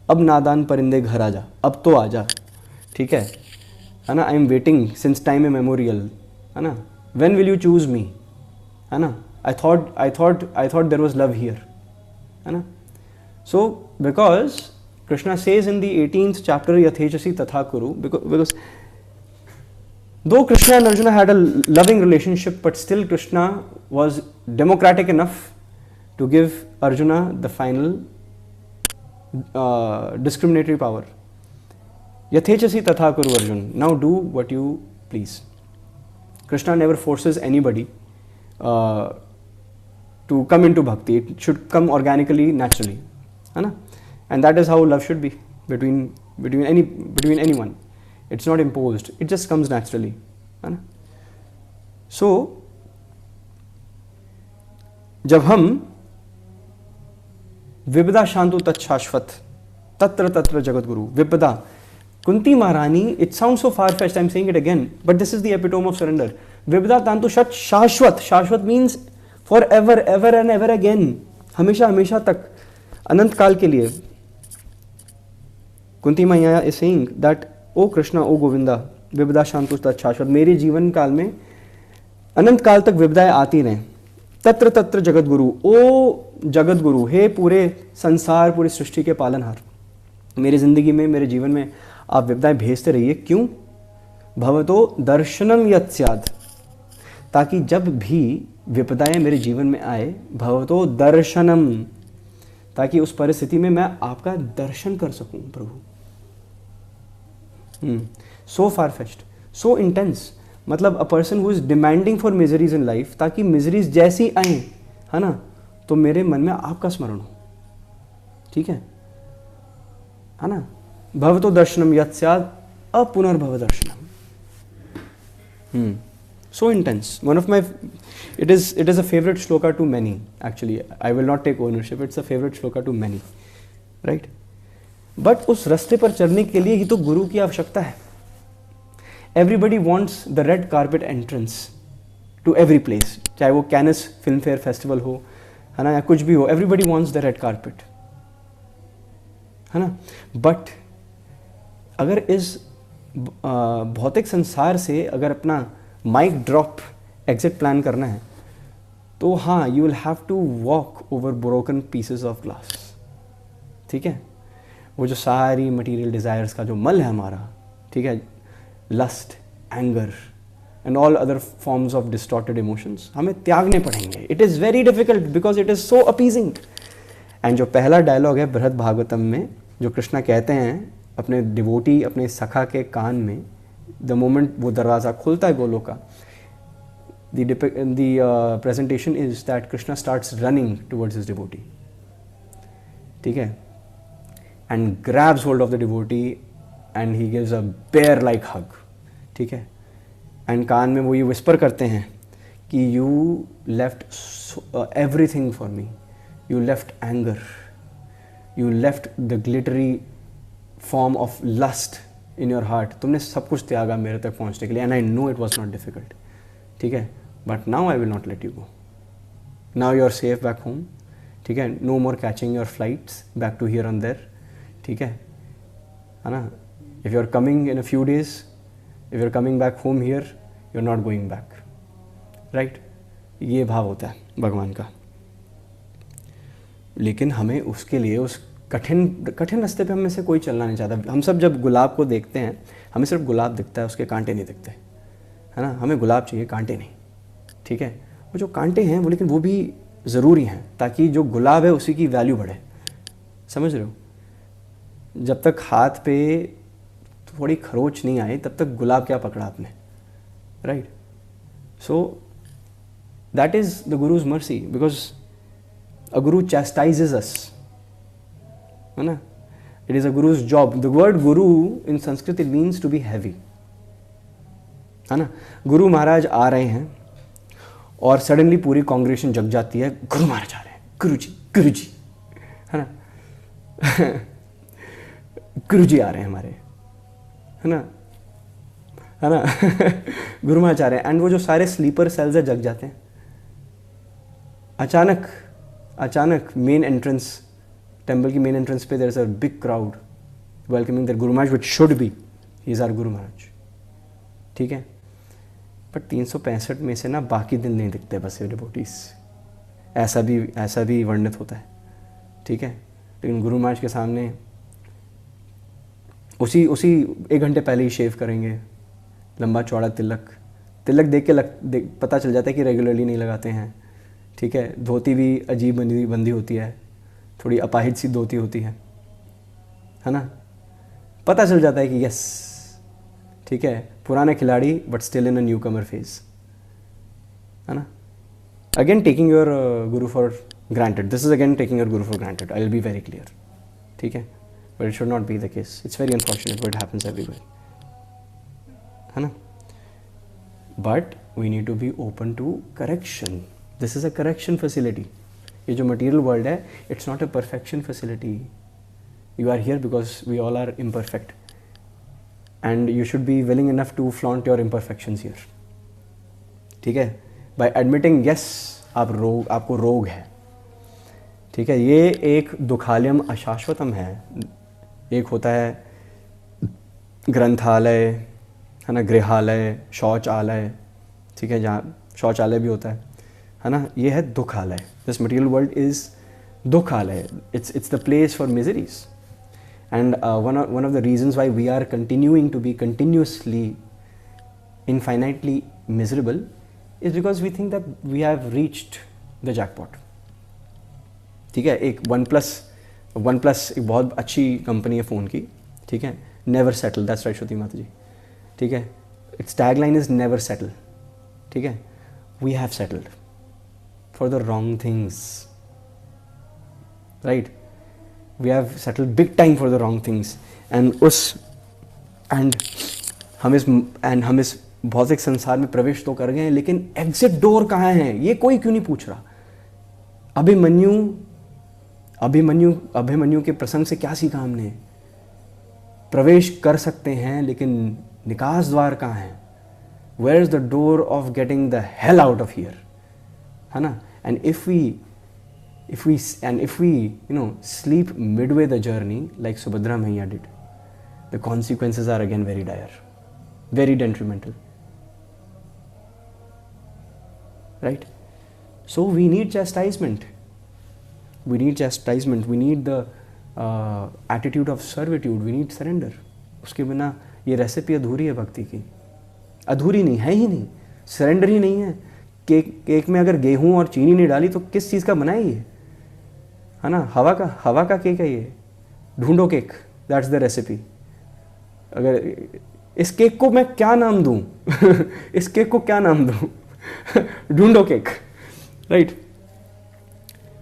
अब नादान परिंदे घर आ जा, अब तो आ जा, ठीक है ना. आई am waiting since time immemorial, है ना. When will you choose me, है ना. I thought there was love here, है ना. So because Krishna says in the 18th chapter Yathechasi Tatha Kuru, because though Krishna and Arjuna had a loving relationship, but still Krishna was democratic enough to give Arjuna the final discriminatory power. Yathechasi tatha kuru Arjun. Now do what you please. Krishna never forces anybody to come into bhakti. It should come organically, naturally, है ना. And that is how love should be between anyone. It's not imposed, it just comes naturally, है ना. So जब हम विपदा शांतु तत्शाश्वत तत्र तत्र जगत गुरु, विपदा, कुंती महारानी, it sounds so far fetched, I'm saying it again, but this is the epitome of surrender. विपदा तांतु शत शाश्वत, शाश्वत means forever, ever and ever again, हमेशा हमेशा तक, अनंत काल के लिए. कुंती मैया is saying that ओ कृष्णा, ओ गोविंदा, विपदा शांतु तत्शाश्वत, मेरे जीवन काल में अनंत काल तक विपदाएं आती रहें. तत्र तत्र जगत गुरु, ओ जगत गुरु, हे पूरे संसार, पूरी सृष्टि के पालनहार, मेरी जिंदगी में, मेरे जीवन में आप विपदाएं भेजते रहिए. क्यों? भवतो दर्शनम यत् स्यात्, ताकि जब भी विपदाएं मेरे जीवन में आए, भवतो दर्शनम, ताकि उस परिस्थिति में मैं आपका दर्शन कर सकूं प्रभु. So far-fetched, so intense. मतलब a person who is demanding for miseries in life, ताकि miseries जैसी आए, है ना, तो मेरे मन में आपका स्मरण हो. ठीक है ना. भवतो दर्शनम यत् स्यात् अपुनर्भव दर्शनम. So intense. One of my, it is a favorite shloka to many. Actually, I will not take ownership. It's a favorite shloka to many, right? But उस रास्ते पर चलने के लिए ही तो गुरु की आवश्यकता है. Everybody wants the red carpet entrance to every place, चाहे वो कैनस फिल्म फेयर फेस्टिवल हो, है ना, या कुछ भी हो. Everybody wants the red carpet, है ना. बट अगर इस भौतिक संसार से अगर अपना माइक ड्रॉप एग्जिट प्लान करना है, तो हाँ, you will have to walk over broken pieces of glass. ठीक है, वो जो सारी मटेरियल डिज़ायर्स का जो मल है हमारा, ठीक है, lust, anger and all other forms of distorted emotions हमें त्यागने पड़ेंगे. It is very difficult because it is so appeasing. And जो पहला डायलॉग है बृहद भागवतम में, जो कृष्णा कहते हैं अपने डिवोटी, अपने सखा के कान में, द मोमेंट वो दरवाज़ा खुलता है गोलोक का, the presentation is that Krishna starts running towards his devotee, ठीक है, and grabs hold of the devotee and he gives a bear like hug, ठीक है, and कान में वो ये whisper करते हैं कि you left everything for me, you left anger, you left the glittery form of lust in your heart, तुमने सब कुछ त्यागा मेरे तक पहुंचने के लिए, and I know it was not difficult, ठीक है, but now I will not let you go. Now you are safe back home, ठीक है, no more catching your flights back to here and there, ठीक है ना. If you are coming in a few days, if you are coming back home here, you are not going back, right? ये भाव होता है भगवान का. लेकिन हमें उसके लिए उस कठिन रास्ते पे हमें से कोई चलना नहीं चाहता. हम सब जब गुलाब को देखते हैं हमें सिर्फ गुलाब दिखता है, उसके कांटे नहीं दिखते, है ना. हमें गुलाब चाहिए, कांटे नहीं, ठीक है. वो जो कांटे हैं वो, लेकिन वो भी ज़रूरी हैं ताकि जो गुलाब है उसी की वैल्यू बढ़े. समझ रहे हो? जब तक हाथ पे थोड़ी खरोच नहीं आई तब तक गुलाब क्या पकड़ा आपने, right. So that is the guru's mercy, because a guru chastises us, है ना. It is a guru's job. The word guru in Sanskrit it means to be heavy, है ना. गुरु महाराज आ रहे हैं और सडनली पूरी कांग्रेगेशन जग जाती है, गुरु महाराज आ रहे हैं, गुरु जी, है ना. गुरु जी आ रहे हैं हमारे, है ना, है ना. गुरु महाराज आ रहे हैं, एंड वो जो सारे स्लीपर सेल्स है जग जाते हैं. अचानक मेन एंट्रेंस, टेम्पल की मेन एंट्रेंस पे there is a big crowd welcoming that guru Maharaj, which should be, he is our guru Maharaj, ठीक है. बट 365 में से ना बाकी दिन नहीं दिखते बस ये डिवोटीज, ऐसा भी वर्णित होता है, ठीक है. लेकिन गुरु महाराज के सामने उसी 1 घंटे पहले ही शेव करेंगे, लंबा चौड़ा तिलक देख के पता चल जाता है कि रेगुलरली नहीं लगाते हैं, ठीक है. धोती भी अजीब बंदी होती है, थोड़ी अपाहिज सी धोती होती है ना. पता चल जाता है कि यस, ठीक है, पुराने खिलाड़ी but still in a newcomer phase, है ना. Again taking your guru for granted, this is again taking your guru for granted, I will be very clear, ठीक है. But it should not be the case. It's very unfortunate but it happens everywhere, है ना. But we need to be open to correction. This is a correction facility. ये जो मटीरियल वर्ल्ड है, it's not a perfection facility. You are here because we all are imperfect, and you should be willing enough to flaunt your imperfections here, ठीक है. by admitting yes आपको रोग है, ठीक है. ये एक दुखालयम अशाश्वतम है. एक होता है ग्रंथालय, है ना, गृहालय, शौचालय, ठीक है, जहाँ शौचालय भी होता है ना. ये है दुखालय. दिस मटीरियल वर्ल्ड इज दुखालय. It's the place for miseries. And one of the reasons why we are continuing to be continuously infinitely miserable is because we think that we have reached the jackpot, ठीक है. एक OnePlus एक बहुत अच्छी कंपनी है फ़ोन की, ठीक है. Never settle, that's right Shruti Mata ji, ठीक है. It's tagline is never settle, ठीक है. We have settled for the wrong things, right. We have settled big time for the wrong things, and हम इस भौतिक संसार में प्रवेश तो कर गए हैं, लेकिन एग्जिट डोर कहाँ है ये कोई क्यों नहीं पूछ रहा. अभिमन्यु के प्रसंग से क्या सीखा हमने. प्रवेश कर सकते हैं लेकिन निकास द्वार कहाँ है. Where is the door of getting the hell out of here, है ना. And if we sleep midway the journey like Subhadra Maiya did, the consequences are again very dire, very detrimental, right. So we need chastisement, we need the attitude of servitude, we need surrender. उसके बिना ये रेसिपी अधूरी है भक्ति की, अधूरी नहीं है ही नहीं, सरेंडर ही नहीं है। केक में अगर गेहूं और चीनी नहीं डाली तो किस चीज़ का बना है ये, है ना, हवा का केक है ये। ढूंढो केक, दैट्स द रेसिपी। अगर इस केक को मैं क्या नाम दूं इस केक को क्या नाम दूं ढूंढो केक, राइट।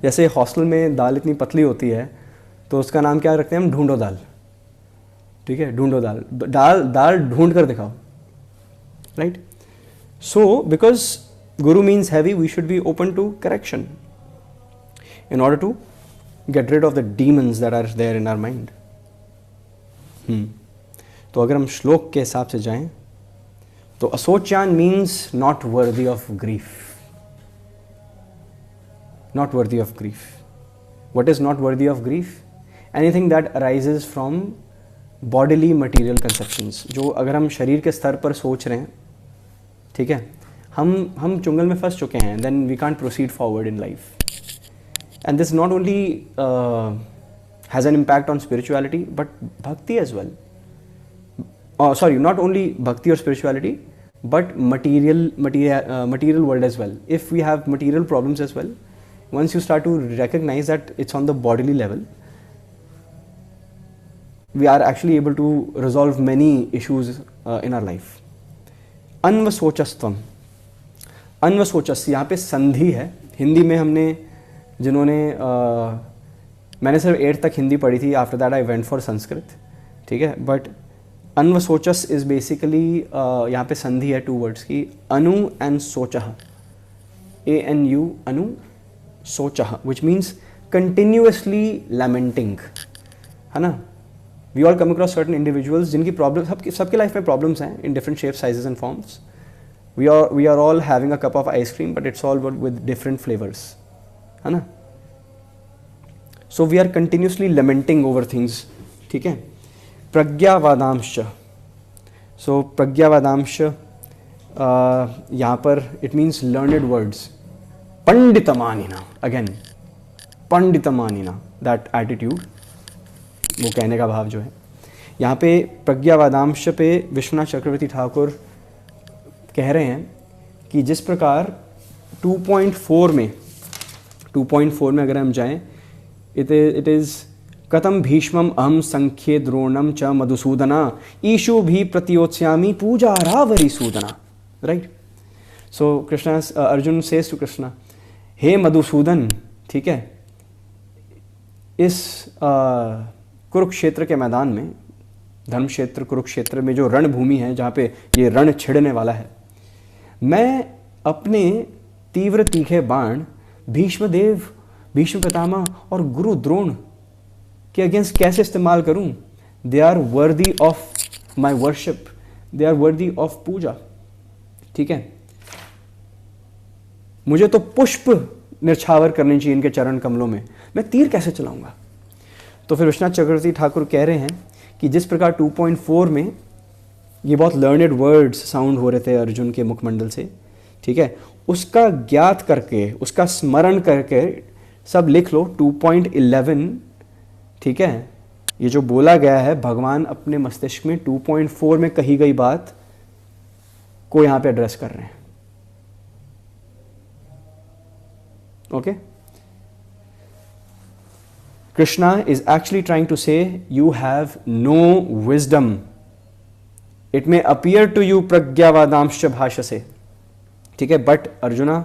जैसे हॉस्टल में दाल इतनी पतली होती है तो उसका नाम क्या रखते हैं हम, ढूंढो दाल, ठीक है, ढूंढो दाल, दाल ढूंढ कर दिखाओ, right. So because guru means heavy, we should be open to correction in order to get rid of the demons that are there in our mind. तो अगर हम श्लोक के हिसाब से जाएं तो असोच्यान means not worthy of grief, not worthy of grief. What is not worthy of grief? Anything that arises from bodily material conceptions. जो अगर हम शरीर के स्तर पर सोच रहे हैं, ठीक है, हम चुंगल में फंस चुके हैं, then we can't proceed forward in life. And this not only has an impact on spirituality but bhakti as well, sorry, not only bhakti और spirituality but material world as well. If we have material problems as well, once you start to recognize that it's on the bodily level, we are actually able to resolve many issues in our life. अन्वसोचस्तम, अन्वसोचस यहाँ पे संधि है। हिंदी में हमने जिन्होंने मैंने सिर्फ 8th तक हिंदी पढ़ी थी, after that I went for Sanskrit, ठीक है। बट अन्वसोचस इज बेसिकली यहाँ पे संधि है 2 वर्ड्स की, अनु एंड सोचह, ANU, अनु, सोचह, विच मीन्स कंटिन्यूसली लैमेंटिंग, है ना। We all come across certain individuals जिनकी प्रॉब्लम, सबके लाइफ में प्रॉब्लम्स हैं in different shape, sizes and forms. we are all having a cup of ice cream but it's all with different flavors, है ना। so we are continuously lamenting over things, ठीक है। प्रज्ञावादांश, so प्रज्ञावादांश यहाँ पर it means learned words, पंडितमानिना, again पंडितमानिना, that attitude, वो कहने का भाव जो है यहाँ पे प्रज्ञावादांश पे विश्वनाथ चक्रवर्ती ठाकुर कह रहे हैं कि जिस प्रकार 2.4 में अगर हम जाएं, इट इज़ कथम भीष्मम अहम संख्ये द्रोणम च मधुसूदना ईशु भी प्रतियोत्स्यामि पूजा रावरी सूदना, right. So Krishna, Arjun says to Krishna, हे मधुसूदन, ठीक है, इस कुरुक्षेत्र के मैदान में, धर्म क्षेत्र कुरुक्षेत्र में जो रणभूमि है जहाँ पे ये रण छिड़ने वाला है, मैं अपने तीव्र तीखे बाण भीष्मदेव, भीष्म पितामह और गुरु द्रोण के अगेंस्ट कैसे इस्तेमाल करूं? They are worthy of my worship, they are worthy of puja, ठीक है। मुझे तो पुष्प निर्छावर करने चाहिए इनके चरण कमलों में, मैं तीर कैसे चलाऊंगा? तो फिर विश्वनाथ चक्रवर्ती ठाकुर कह रहे हैं कि जिस प्रकार 2.4 में ये बहुत लर्नेड वर्ड्स साउंड हो रहे थे अर्जुन के मुखमंडल से, ठीक है, उसका ज्ञात करके, उसका स्मरण करके सब लिख लो 2.11, ठीक है। ये जो बोला गया है, भगवान अपने मस्तिष्क में 2.4 में कही गई बात को यहाँ पे एड्रेस कर रहे हैं, okay. Krishna is actually trying to say you have no wisdom. It may appear to you pragyavadamscha bhashase, ठीक है, but Arjuna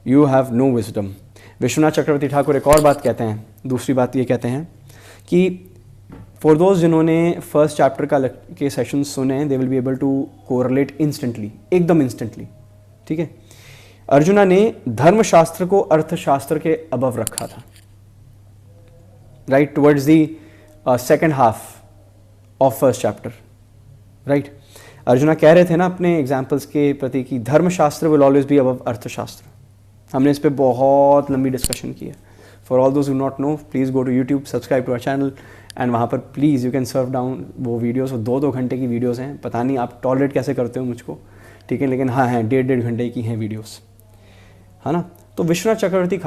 you have no wisdom. Vishwanath Chakravarti Thakur एक और बात कहते हैं, दूसरी बात ये कहते हैं कि फॉर दोज जिन्होंने फर्स्ट चैप्टर के सेशन सुने, they will be able to correlate instantly, एकदम इंस्टेंटली, ठीक है। अर्जुना ने धर्मशास्त्र को अर्थशास्त्र के अबव रखा था, right towards the second half of first chapter, right। Arjuna कह रहे थे ना अपने एग्जाम्पल्स के प्रति कि धर्मशास्त्र विल ऑलवेज बी अबव अर्थशास्त्र। हमने इस पे बहुत लंबी डिस्कशन की है। For all those who not know, please go to YouTube, subscribe to our channel, and वहाँ पर please you can serve down वो वीडियोज़। 2-2 घंटे की वीडियोज़ हैं, पता नहीं आप टॉलरेट कैसे करते हो मुझको, ठीक है, लेकिन हाँ हैं 1.5 घंटे की हैं वीडियोज़, है ना। तो विश्वनाथ चक्रवर्ती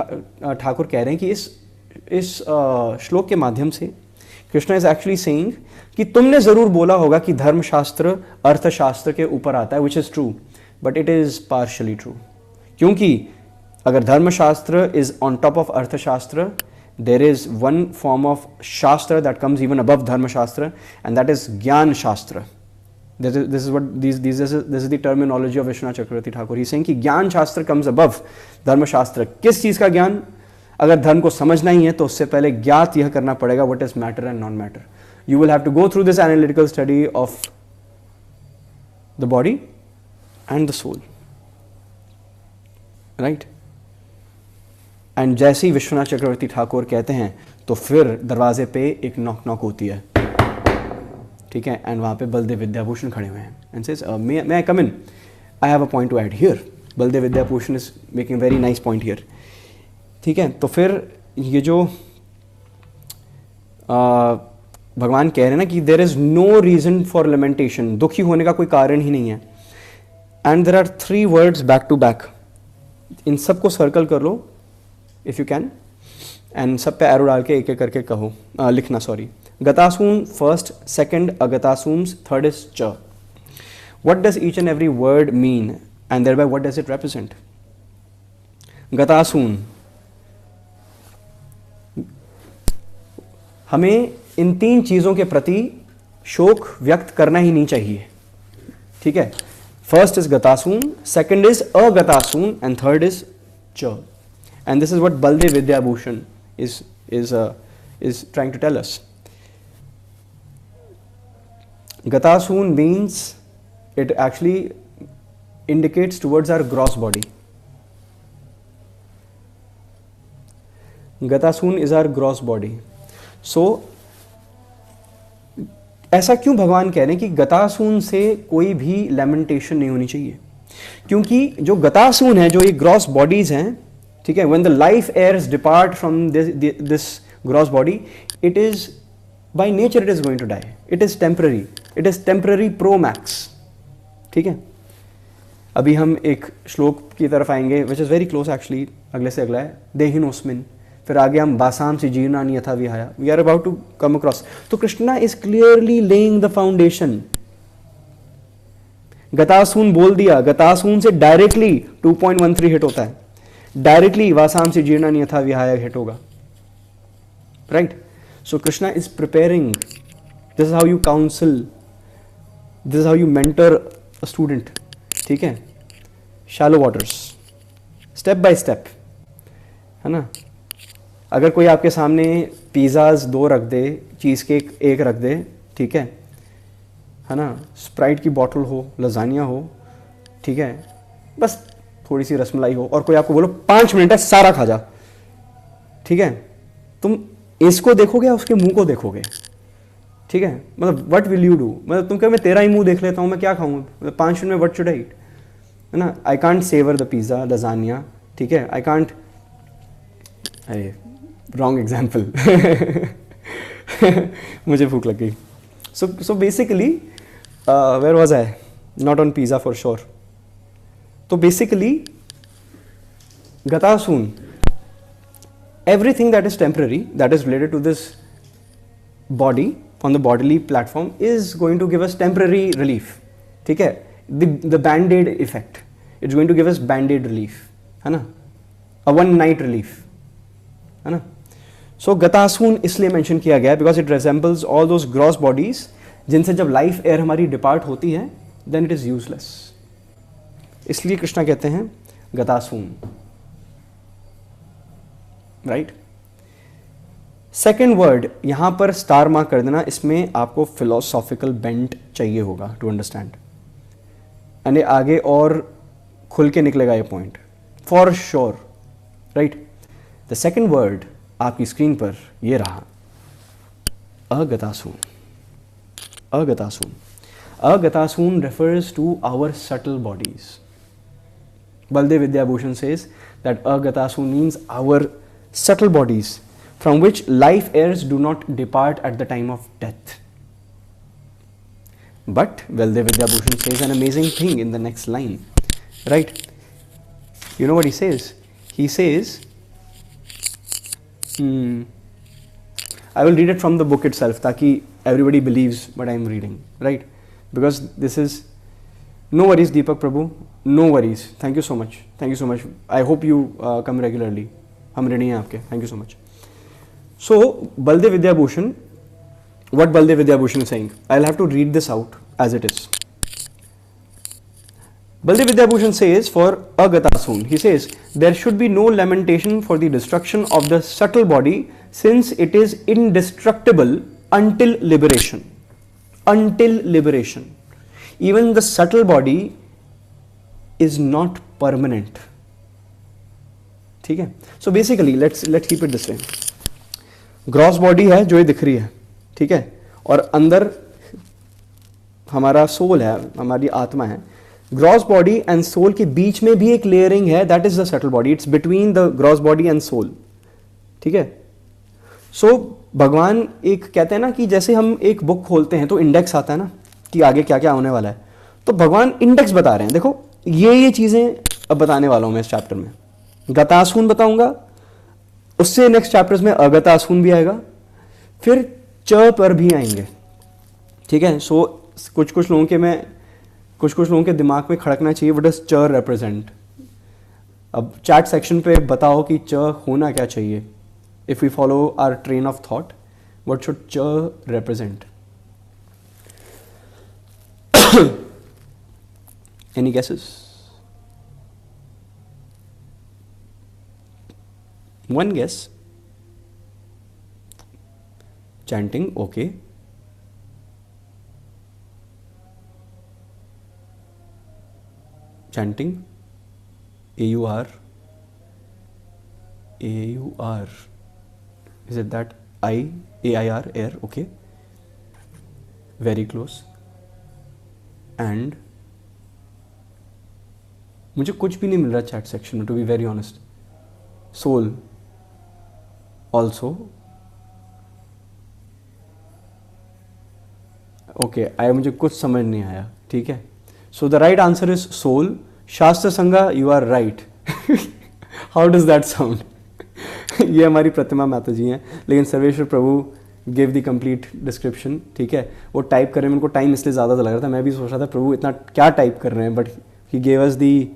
ठाकुर कह रहे हैं कि इस श्लोक के माध्यम से कृष्णा इज एक्चुअली सेइंग कि तुमने जरूर बोला होगा कि धर्मशास्त्र अर्थशास्त्र के ऊपर आता है, which is true, but it is partially true. क्योंकि अगर धर्मशास्त्र इज ऑन टॉप ऑफ अर्थशास्त्र, there is one form of shastra that comes even above dharma shastra, and that is gyan shastra. This is what this is the terminology of Vishwanath Chakravarti Thakur. He is saying कि ज्ञान शास्त्र comes above धर्म शास्त्र. किस चीज का ज्ञान? अगर धर्म को समझना ही है तो उससे पहले ज्ञात यह करना पड़ेगा what is matter and non matter. You will have to go through this analytical study of the body and the soul, right? And जैसे ही विश्वनाथ चक्रवर्ती ठाकुर कहते हैं तो फिर दरवाजे पे एक नॉक नॉक होती है, ठीक है, एंड वहाँ पे बलदेव विद्याभूषण खड़े हुए हैं and says may I come in, I have a point two add here. Baldev Vidyabhushan is making very nice point here, ठीक है. तो फिर ये जो भगवान कह रहे हैं ना कि there is no reason for lamentation, दुखी होने का कोई कारण ही नहीं है. And there are 3 words back to back, इन सबको सर्कल कर लो इफ यू कैन, एंड सब पे एरो डाल के एक एक करके कहो, लिखना, सॉरी. गतासून फर्स्ट, सेकंड अगतासून, थर्ड इज च. What does each and every word mean and thereby what does it represent? गतासून, हमें इन 3 चीजों के प्रति शोक व्यक्त करना ही नहीं चाहिए, ठीक है. फर्स्ट इज गतासून, सेकंड इज अगतासून, एंड थर्ड इज च. And this is what Baldev Vidyabhushan is trying to tell us. Gatasoon means it actually indicates towards our gross body. Gatasoon is our gross body. So ऐसा क्यों भगवान कह रहे हैं कि गतासून से कोई भी लेमेंटेशन नहीं होनी चाहिए? क्योंकि जो गतासून है, जो ये ग्रॉस बॉडीज हैं, ठीक है, when the life airs depart from this gross body, it is by nature it is going to die. It is temporary. It is temporary pro max. ठीक है. अभी हम एक श्लोक की तरफ आएंगे which is very close actually, अगले से अगला है, देहिनोस्मिन. फिर आगे हम बासाम से जीर्णानि यथा विहाय. We are about to come across. तो Krishna is clearly laying the foundation. गतासून बोल दिया, गतासून से डायरेक्टली 2.13 हिट होता है, डायरेक्टली वासाम से जीर्णानि यथा विहाय हिट होगा, right. So Krishna is preparing. This is how you council, this is how you mentor a student, ठीक है. Shallow waters, step by step, है ना. अगर कोई आपके सामने पिज़्ज़ाज 2 रख दे, चीज़ केक 1 रख दे, ठीक है ना, स्प्राइट की बॉटल हो, लजानिया हो, ठीक है, बस थोड़ी सी रसमलाई हो, और कोई आपको बोलो 5 मिनट है सारा खा जा, ठीक है, तुम इसको देखोगे या उसके मुंह को देखोगे? ठीक है, मतलब व्हाट विल यू डू? मतलब तुम कहो मैं तेरा ही मुंह देख लेता हूँ, मैं क्या खाऊँ, मतलब 5 मिनट में व्हाट शुड आई ईट, है ना. I can't savour the pizza, lasagna, ठीक है, आई कांट, अरे रॉन्ग एग्जाम्पल मुझे भूख लग गई. So basically where was I? Not on pizza for sure. तो बेसिकली गतासून, everything that is temporary, that is related to this body on the bodily platform is going to give us temporary relief, ठीक है. the band-aid effect, it's going to give us band-aid relief, है ना, a one night relief, है ना. so गतासून इसलिए मेंशन किया गया because it resembles all those gross bodies जिनसे जब लाइफ एयर हमारी डिपार्ट होती है then it is useless. इसलिए कृष्णा कहते हैं गतासून, राइट. सेकेंड वर्ड यहां पर स्टार मार्क कर देना, इसमें आपको फिलोसॉफिकल बेंट चाहिए होगा टू अंडरस्टैंड, यानी आगे और खुल के निकलेगा ये point for sure, right. The second word आपकी स्क्रीन पर ये रहा, अगतासून. अगतासून, अगतासून refers to our subtle bodies. Baldev Vidyabhushan says that Agatasun means our subtle bodies from which life heirs do not depart at the time of death. But Baldev Vidyabhushan says an amazing thing in the next line, right? You know what he says? He says, I will read it from the book itself ताकि everybody believes what I am reading, right? Because this is, no worries Deepak Prabhu, no worries, thank you so much, thank you so much. I hope you come regularly. हम ऋणी हैं आपके, thank you so much. So Baldev Vidyabhushan, what Baldev Vidyabhushan is saying, I'll have to read this out as it is. Baldev Vidyabhushan says for Agatasun, he says, there should be no lamentation for the destruction of the subtle body since it is indestructible until liberation. Until liberation. Even the subtle body is not permanent. ठीक है? So basically, let's keep it this way. Gross body है जो ये दिख रही है, ठीक है? और अंदर हमारा सोल है, हमारी आत्मा है. ग्रॉस बॉडी एंड सोल के बीच में भी एक लेयरिंग है, that is the subtle body. It's between the gross body and soul. ठीक है? सो भगवान एक कहते हैं ना कि जैसे हम एक बुक खोलते हैं तो इंडेक्स आता है ना कि आगे क्या क्या होने वाला है, तो भगवान इंडेक्स बता रहे हैं. देखो ये चीजें अब बताने वाला हूं मैं इस चैप्टर में. गतासून बताऊंगा, उससे नेक्स्ट चैप्टर्स में अगतासून भी आएगा, फिर च पर भी आएंगे. ठीक है? सो कुछ लोगों के दिमाग में खड़कना चाहिए, व्हाट डज च रिप्रेजेंट. अब चैट सेक्शन पे बताओ कि च होना क्या चाहिए. If we follow our train of thought, what should च represent? Any guesses? One guess. Chanting, okay. Chanting, AUR. Is it that AIR, air, okay. Very close. And मुझे कुछ भी नहीं मिल रहा चैट सेक्शन में, to be very honest. Soul also, okay. मुझे कुछ समझ नहीं आया. ठीक है? So the right answer is soul. Shastra Sangha, you are right. How does that sound? ये हमारी प्रतिमा माता जी हैं, लेकिन सर्वेश्वर प्रभु गिव द कंप्लीट डिस्क्रिप्शन. ठीक है? वो टाइप करने में उनको टाइम इसलिए ज़्यादा लग रहा था. मैं भी सोच रहा था प्रभु इतना क्या टाइप कर रहे हैं, but he gave us the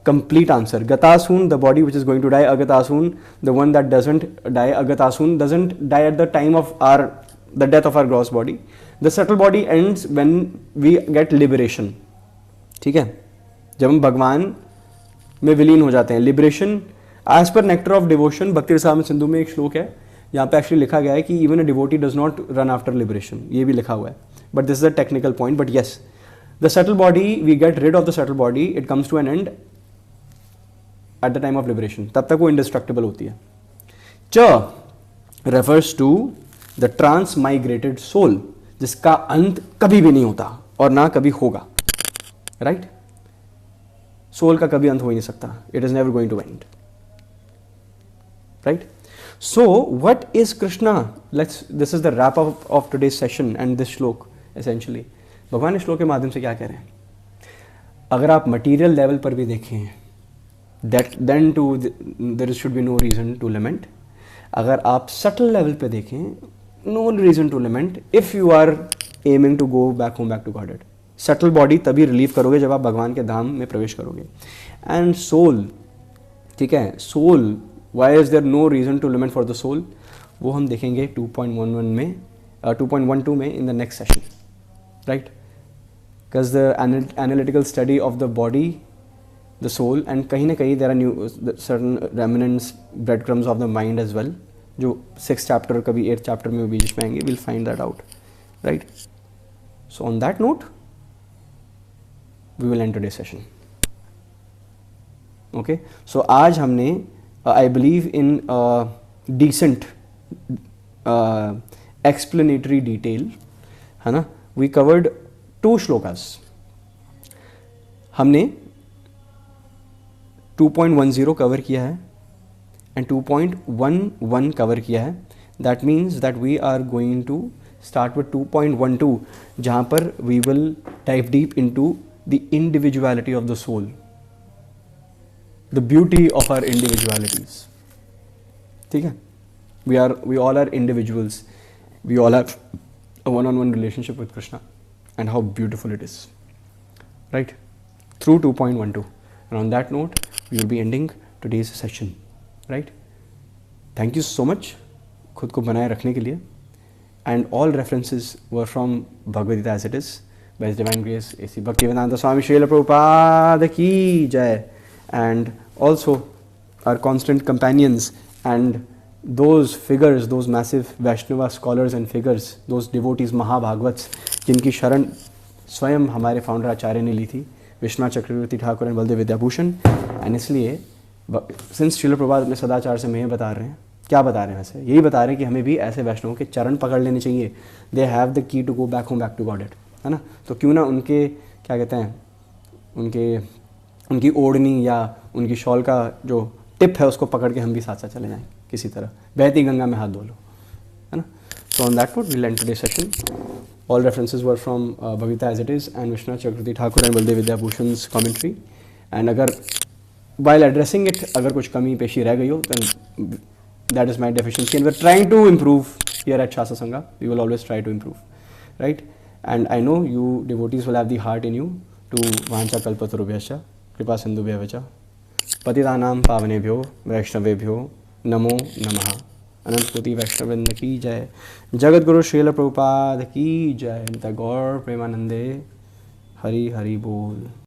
complete answer. गतासून, the body which is going to die. अगतासून, the one that doesn't die. अगतासून doesn't die at the time of the death of our gross body. The subtle body ends when we get liberation. ठीक है? जब हम भगवान में विलीन हो जाते हैं. Liberation as per nectar of devotion. Bhakti Rasayana Sindhu में एक श्लोक है यहाँ पे एक्चुअली लिखा गया है कि even a devotee does not run after liberation. ये भी लिखा हुआ है, but this is a technical point. But yes, the subtle body, we get rid of the subtle body, it comes to an end at the time of liberation. तब तक वो इंडिस्ट्रक्टिबल होती है. Which refers to the transmigrated soul, जिसका अंत कभी भी नहीं होता और ना कभी होगा. राइट? सोल का कभी अंत हो ही नहीं सकता. It is never going to end. Right? So what is Krishna? This is the wrap up of today's session and this shloka. Essentially भगवान इस श्लोक के माध्यम से क्या कह रहे हैं? अगर आप मटीरियल लेवल पर भी देखें, then too there should be no reason to lament. अगर आप सटल लेवल पे देखें, no reason to lament if you are aiming to go back home, back to Godhead. Subtle body तभी रिलीव करोगे जब आप भगवान के धाम में प्रवेश करोगे. एंड सोल, ठीक है? Soul, why is there no reason to lament for the soul? वो हम देखेंगे 2.11 में 2.12 में in the next session, right? Because the analytical study of the body, the soul, and कहीं ना कहीं there are certain remnants, breadcrumbs of the mind as well, जो 6th चैप्टर कभी 8th चैप्टर में बीच में आएंगे. Will find that out. Right? So on that note we will end today session. Okay? So आज हमने I believe in decent explanatory detail, है ना. We covered 2 shlokas. हमने 2.10 कवर किया है and 2.11 कवर किया है. That means that we are going to start with 2.12, जहाँ पर we will dive deep into the individuality of the soul, the beauty of our individualities. ठीक है? we all are individuals. We all have a one-on-one relationship with Krishna, and how beautiful it is, right? Through 2.12. And on that note, we will be ending today's session, right? Thank you so much खुद को बनाए रखने के लिए. And all references were from Bhagavad Gita as it is, by His Divine Grace A.C. Bhaktivedanta Swami Srila Prabhupada ki jai. And also our constant companions and those figures, those massive Vaishnava scholars and figures, those devotees Mahabhagavats जिनकी शरण स्वयं हमारे फाउंडर आचार्य ने ली थी, विश्वनाथ चक्रवर्ती ठाकुर एंड बलदेव विद्याभूषण. एंड इसलिए सिंस श्रील प्रभुपाद अपने सदाचार से हमें बता रहे हैं, क्या बता रहे हैं वैसे, यही बता रहे हैं कि हमें भी ऐसे वैष्णवों के चरण पकड़ लेने चाहिए. They have the key to go back home, back to God it, है ना. तो क्यों ना उनके क्या कहते हैं, उनकी ओढ़नी या उनकी शॉल का जो टिप है उसको पकड़ के हम भी साथ साथ चले जाएं किसी तरह, बहती गंगा में हाथ धो लो, है ना. So on that note we will end today session. All references were from Bhagavad Gita as it is and Vishwanath Chakravarti Thakur and Baldev Vidyabhushan's commentary. And अगर while addressing it अगर कुछ कमी पेशी रह गई हो, then that is my deficiency and we're trying to improve here at Shastra Sangha. We will always try to improve, right? And I know you devotees will have the heart in you to vancha kalpatarubhyascha kripa sindhubhya vacha patitanam pavanebhyo vaishnavebhyo namo namaha. अनंत कोटि वैष्णववृंद की जय. जगत गुरु श्रील प्रभुपाद की जय. गौर प्रेमानंदे. हरि हरि बोल.